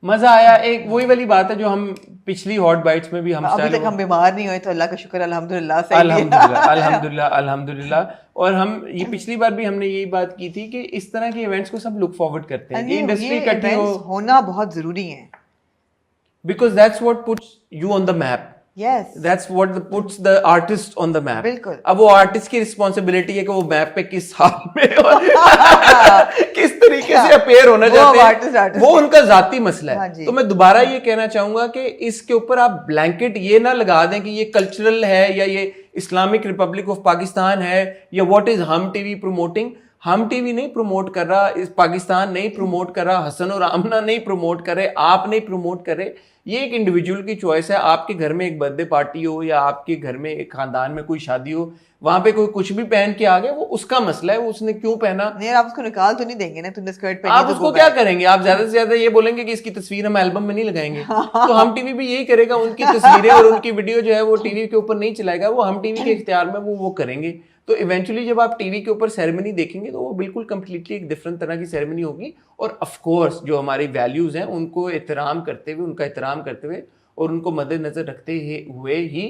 एक वही वाली बात है जो हम पिछली हॉट बाइट्स में भी हम अभी तक हम बीमार नहीं हुए, तो अल्लाह का शुक्र, अल्हम्दुलिल्लाह अल्हम्दुलिल्लाह। और हम ये पिछली बार भी हमने यही बात की थी कि इस तरह के इवेंट्स को सब लुक फॉरवर्ड करते हैं, ये इंडस्ट्री इकट्ठी होना बहुत जरूरी है, because that's what puts you on the map. Yes. That's what puts the artist on the map. बिल्कुल। अब वो आर्टिस्ट की रिस्पॉन्सिबिलिटी है कि वो मैप पे किस हाल में और किस तरीके से अपेयर होना चाहते हैं, वो उनका जाती मसला है। हाँ, तो मैं दोबारा ये कहना चाहूंगा कि इसके ऊपर आप ब्लैंकेट ये ना लगा दें कि ये कल्चरल है या ये इस्लामिक रिपब्लिक ऑफ पाकिस्तान है या व्हाट इज हम टीवी प्रमोटिंग। हम टीवी नहीं प्रमोट कर रहा, इस पाकिस्तान नहीं प्रमोट कर रहा, हसन और आमना नहीं प्रमोट कर रहे, आप नहीं प्रमोट कर रहे। ये एक इंडिविजुअल की चॉइस है। आपके घर में एक बर्थडे पार्टी हो या आपके घर में एक खानदान में कोई शादी हो, वहां पे कोई कुछ भी पहन के आ गया, वो उसका मसला है, वो उसने क्यों पहना। नहीं, आप उसको निकाल तो नहीं देंगे ना, तुमने स्कर्ट पहनी, आप उसको क्या करेंगे? आप ज्यादा से ज्यादा ये बोलेंगे कि इसकी तस्वीर हम एल्बम में नहीं लगाएंगे। तो हम टीवी भी यही करेगा, उनकी तस्वीरें और उनकी वीडियो जो है वो टीवी के ऊपर नहीं चलाएगा, वो हम टीवी के इख्तियार में वो करेंगे। तो इवेंचुअली जब आप टीवी के ऊपर सेरेमनी देखेंगे तो वो बिल्कुल कंप्लीटली एक डिफरेंट तरह की सेरेमनी होगी। और ऑफ कोर्स जो हमारी वैल्यूज हैं उनको एहतराम करते हुए, उनका एहतराम करते हुए और उनको मद्देनजर रखते हुए ही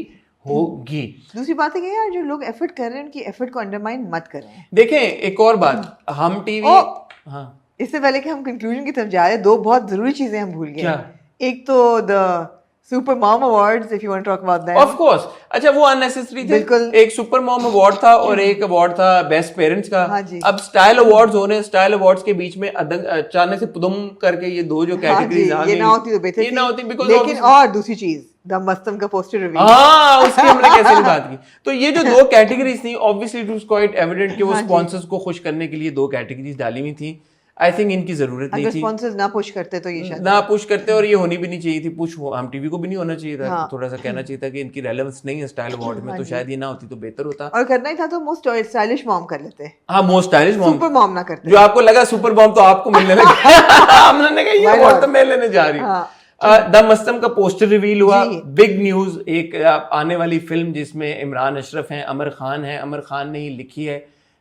होगी। दूसरी बात है कि यार जो लोग एफर्ट कर रहे हैं उनकी एफर्ट को अंडरमाइन मत करें। देखें एक और बात, हम टीवी हाँ, इससे पहले कि हम कंक्लूजन की तरफ जा रहे हैं, दो बहुत जरूरी चीजें हम भूल गए। क्या? एक तो the super mom awards, if you want to talk about that. Of course. अच्छा, वो अननेसेसरी थे। बिल्कुल। एक सुपर मॉम अवार्ड था और एक अवार्ड था बेस्ट पेरेंट्स का। हाँ जी। अब स्टाइल अवार्ड्स हो रहे हैं, स्टाइल अवार्ड्स के बीच में अचानक से पुदम करके ये दो जो कैटेगरीज आ गई, ये ना होती तो बेहतर थी। ये ना होती बिकॉज़ लेकिन और दूसरी चीज, द मस्तम का पोस्टर रिवील, हाँ, उसकी हमने कैसे नहीं बात की। तो ये जो दो कैटेगरीज थी, obviously it was quite evident कि वो स्पॉन्सर्स को खुश करने के लिए दो कैटेगरीज डाली हुई थी। आई थिंक इनकी जरूरत नहीं थी। स्पॉन्सर्स ना पुश करते तो ये शायद ना पुश करते, और ये होनी भी नहीं चाहिए थी पुश, हम टीवी को भी नहीं होना चाहिए था। हाँ। थोड़ा सा कहना चाहिए था कि इनकी रेलेवेंस नहीं है स्टाइल अवार्ड में, तो शायद ये ना होती तो बेहतर होता। और करना ही था तो मोस्ट स्टाइलिश मॉम कर लेते। हाँ, most stylish mom, super mom ना करते। जो आपको लगा सुपर मॉम तो आपको मिलने लगा। हमने कहा ये अवार्ड तो मैं लेने जा रही हूँ। द मस्तम का पोस्टर रिवील हुआ, बिग न्यूज। एक आने वाली फिल्म जिसमें इमरान अशरफ हैं, अमर खान है, अमर खान ने ही लिखी है,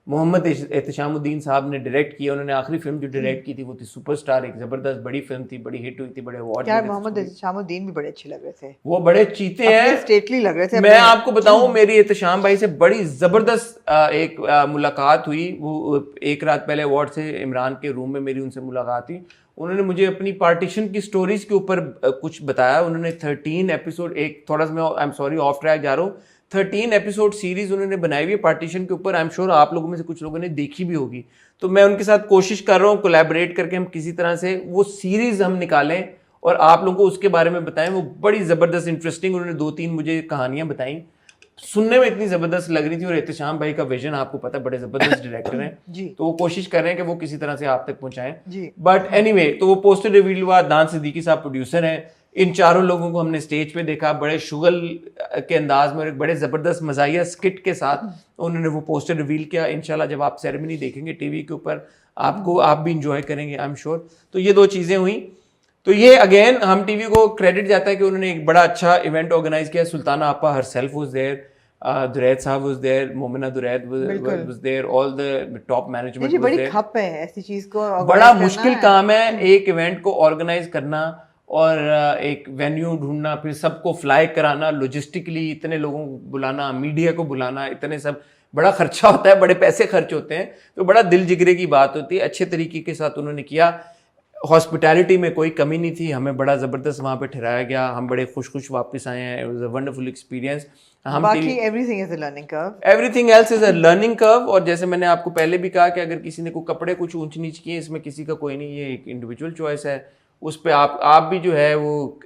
मोहम्मद एहतशामुद्दीन साहब ने डायरेक्ट किया, उन्होंने आखिरी फिल्म जो डायरेक्ट की थी वो थी सुपरस्टार, एक ज़बरदस्त बड़ी फिल्म थी, बड़ी हिट हुई थी, बड़े अवार्ड। यार मोहम्मद एहतशामुद्दीन भी बड़े अच्छे लग रहे थे, वो बड़े चीते हैं, स्टेटली लग रहे थे। मैं आपको बताऊं, मेरी एहतशाम भाई से बड़ी ज़बरदस्त एक मुलाकात हुई। वो एक रात पहले अवार्ड से इमरान के रूम में मेरी उनसे मुलाकात हुई। उन्होंने मुझे अपनी पार्टीशन की स्टोरीज के ऊपर कुछ बताया। उन्होंने 13 एपिसोड, एक थोड़ा सा मैं I am sorry of track जा रहा हूँ, 13 एपिसोड सीरीज उन्होंने बनाई हुई है पार्टीशन के ऊपर। आई एम श्योर आप लोगों में से कुछ लोगों ने देखी भी होगी। तो मैं उनके साथ कोशिश कर रहा हूँ कोलैबोरेट करके हम किसी तरह से वो सीरीज हम निकालें और आप लोगों को उसके बारे में बताएं। वो बड़ी ज़बरदस्त इंटरेस्टिंग, उन्होंने 2-3 मुझे कहानियां बताई, सुनने में इतनी ज़बरदस्त लग रही थी। और एहतशाम भाई का विजन आपको पता है, बड़े ज़बरदस्त डायरेक्टर हैं, तो वो कोशिश कर रहे हैं कि वो किसी तरह से आप तक पहुंचाएं। बट एनीवे, तो वो पोस्टर रिवील हुआ, दान सिद्दीकी साहब प्रोड्यूसर हैं। इन चारों लोगों को हमने स्टेज पे देखा, बड़े शुगल के अंदाज में और एक बड़े ज़बरदस्त मज़ाहिया स्किट के साथ उन्होंने वो पोस्टर रिवील किया। इंशाल्लाह जब आप सेरेमनी देखेंगे टीवी के ऊपर, आपको आप भी इंजॉय करेंगे आई एम श्योर। तो ये 2 चीज़ें हुई। तो ये अगेन हम टीवी को क्रेडिट जाता है कि उन्होंने एक बड़ा अच्छा इवेंट ऑर्गेनाइज किया। सुल्ताना आपा हरसेल्फ वाज देयर, दुरैद साहब was there, Momina Duraid was there, all the top management was बड़ी देयर। खप है ऐसी चीज को, बड़ा मुश्किल काम है एक इवेंट को ऑर्गेनाइज करना और एक वेन्यू ढूंढना, फिर सबको फ्लाई कराना, लॉजिस्टिकली इतने लोगों को बुलाना, मीडिया को बुलाना, इतने सब बड़ा खर्चा होता है, बड़े पैसे खर्च होते हैं। तो बड़ा दिल जिगरे की बात होती है। अच्छे तरीके के साथ उन्होंने किया। हॉस्पिटैलिटी में कोई कमी नहीं थी, हमें बड़ा ज़बरदस्त वहाँ पे ठहराया गया, हम बड़े खुश वापस आए हैं। It was a wonderful experience. हम बाकी everything is a learning curve, everything else is a learning curve. और जैसे मैंने आपको पहले भी कहा कि अगर किसी ने कोई कपड़े कुछ ऊंच नीच किए, इसमें किसी का कोई नहीं, ये एक इंडिविजुअल चॉइस है। उस पर आप भी जो है वो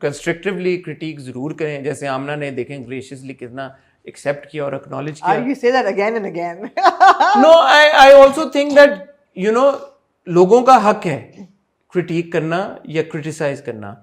कंस्ट्रक्टिवली क्रिटिक ज़रूर करें। जैसे आमना ने देखें ग्रेशियसली कितना एक्सेप्ट किया और एक्नॉलेज किया। You say that again and again. No, I also think that you know लोगों का हक है क्रिटिक करना या क्रिटिसाइज करना।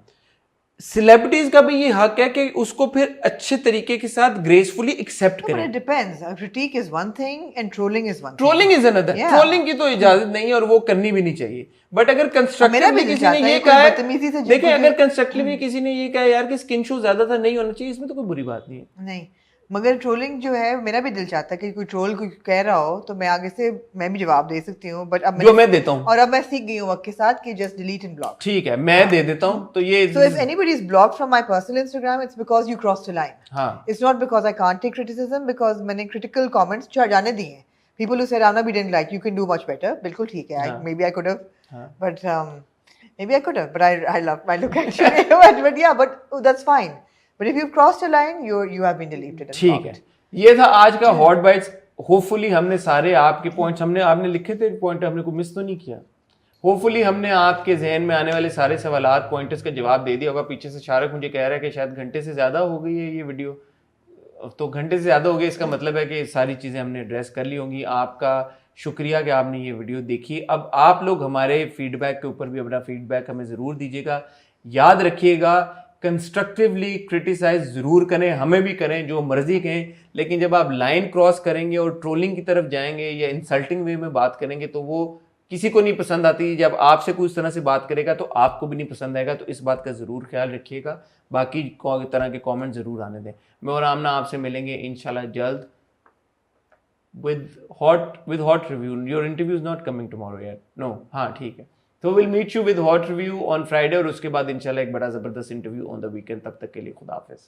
सेलिब्रिटीज का भी ये हक है कि उसको फिर अच्छे तरीके के साथ ग्रेसफुली एक्सेप्ट करें। But it depends. Critique is one thing and trolling is one thing. Trolling is another. Trolling की तो इजाजत नहीं है और वो करनी भी नहीं चाहिए। बट अगर कंस्ट्रक्टिवली किसी ने ये कहा है, देखें अगर कंस्ट्रक्टिवली किसी ने ये कहा यार कि स्किन शो ज्यादा था, नहीं होना चाहिए, इसमें तो कोई बुरी बात नहीं है। नहीं, मगर ट्रोलिंग जो है, मेरा भी दिल चाहता है कि कोई ट्रोल कोई कह रहा हो तो मैं आगे से मैं भी जवाब दे सकती हूँ। बट अब जो मैं देता हूँ, और अब मैं सीख गई हूँ वक्त के साथ कि जस्ट डिलीट एंड ब्लॉक। ठीक है, मैं दे देता हूँ। तो ये So if anybody is blocked from my personal Instagram, it's because you crossed a line. हाँ, It's not because I can't take criticism, because मैंने critical comments जाने दिए हैं। People who said Rana we didn't like, you can do much better. बिल्कुल ठीक है, maybe I could have, but maybe I could have, but I love my look actually. but yeah, but that's fine. But if you've crossed a line, you have been deleted. ठीक है, ये था आज का हॉट बाइट्स। होपफुली हमने सारे आपके पॉइंट्स, आपने लिखे थे पॉइंट, हमने को मिस तो नहीं किया। होपफुली हमने आपके जहन में आने वाले सारे सवालात पॉइंटर्स का जवाब दे दिया होगा। पीछे से शारक मुझे कह रहा है कि शायद घंटे से ज़्यादा हो गई है ये वीडियो, तो घंटे से ज़्यादा हो गई, इसका मतलब है कि सारी चीज़ें हमने एड्रेस कर ली होंगी। आपका शुक्रिया कि आपने ये वीडियो देखी। अब आप लोग हमारे फीडबैक के ऊपर भी अपना फीडबैक हमें ज़रूर दीजिएगा। याद रखिएगा, कंस्ट्रक्टिवली क्रिटिसाइज ज़रूर करें, हमें भी करें, जो मर्जी कहें, लेकिन जब आप लाइन क्रॉस करेंगे और ट्रोलिंग की तरफ जाएंगे या इंसल्टिंग वे में बात करेंगे तो वो किसी को नहीं पसंद आती। जब आपसे कुछ तरह से बात करेगा तो आपको भी नहीं पसंद आएगा। तो इस बात का ज़रूर ख्याल रखिएगा। बाकी तरह के कमेंट ज़रूर आने दें। मैं और आमना आपसे मिलेंगे इंशाल्लाह जल्द with hot review. Your interview is not coming tomorrow yet. No, हाँ ठीक है। तो we'll meet you with hot review on Friday और उसके बाद इंशाल्लाह एक बड़ा ज़बरदस्त इंटरव्यू on the weekend। तब तक के लिए खुदा हाफिज़।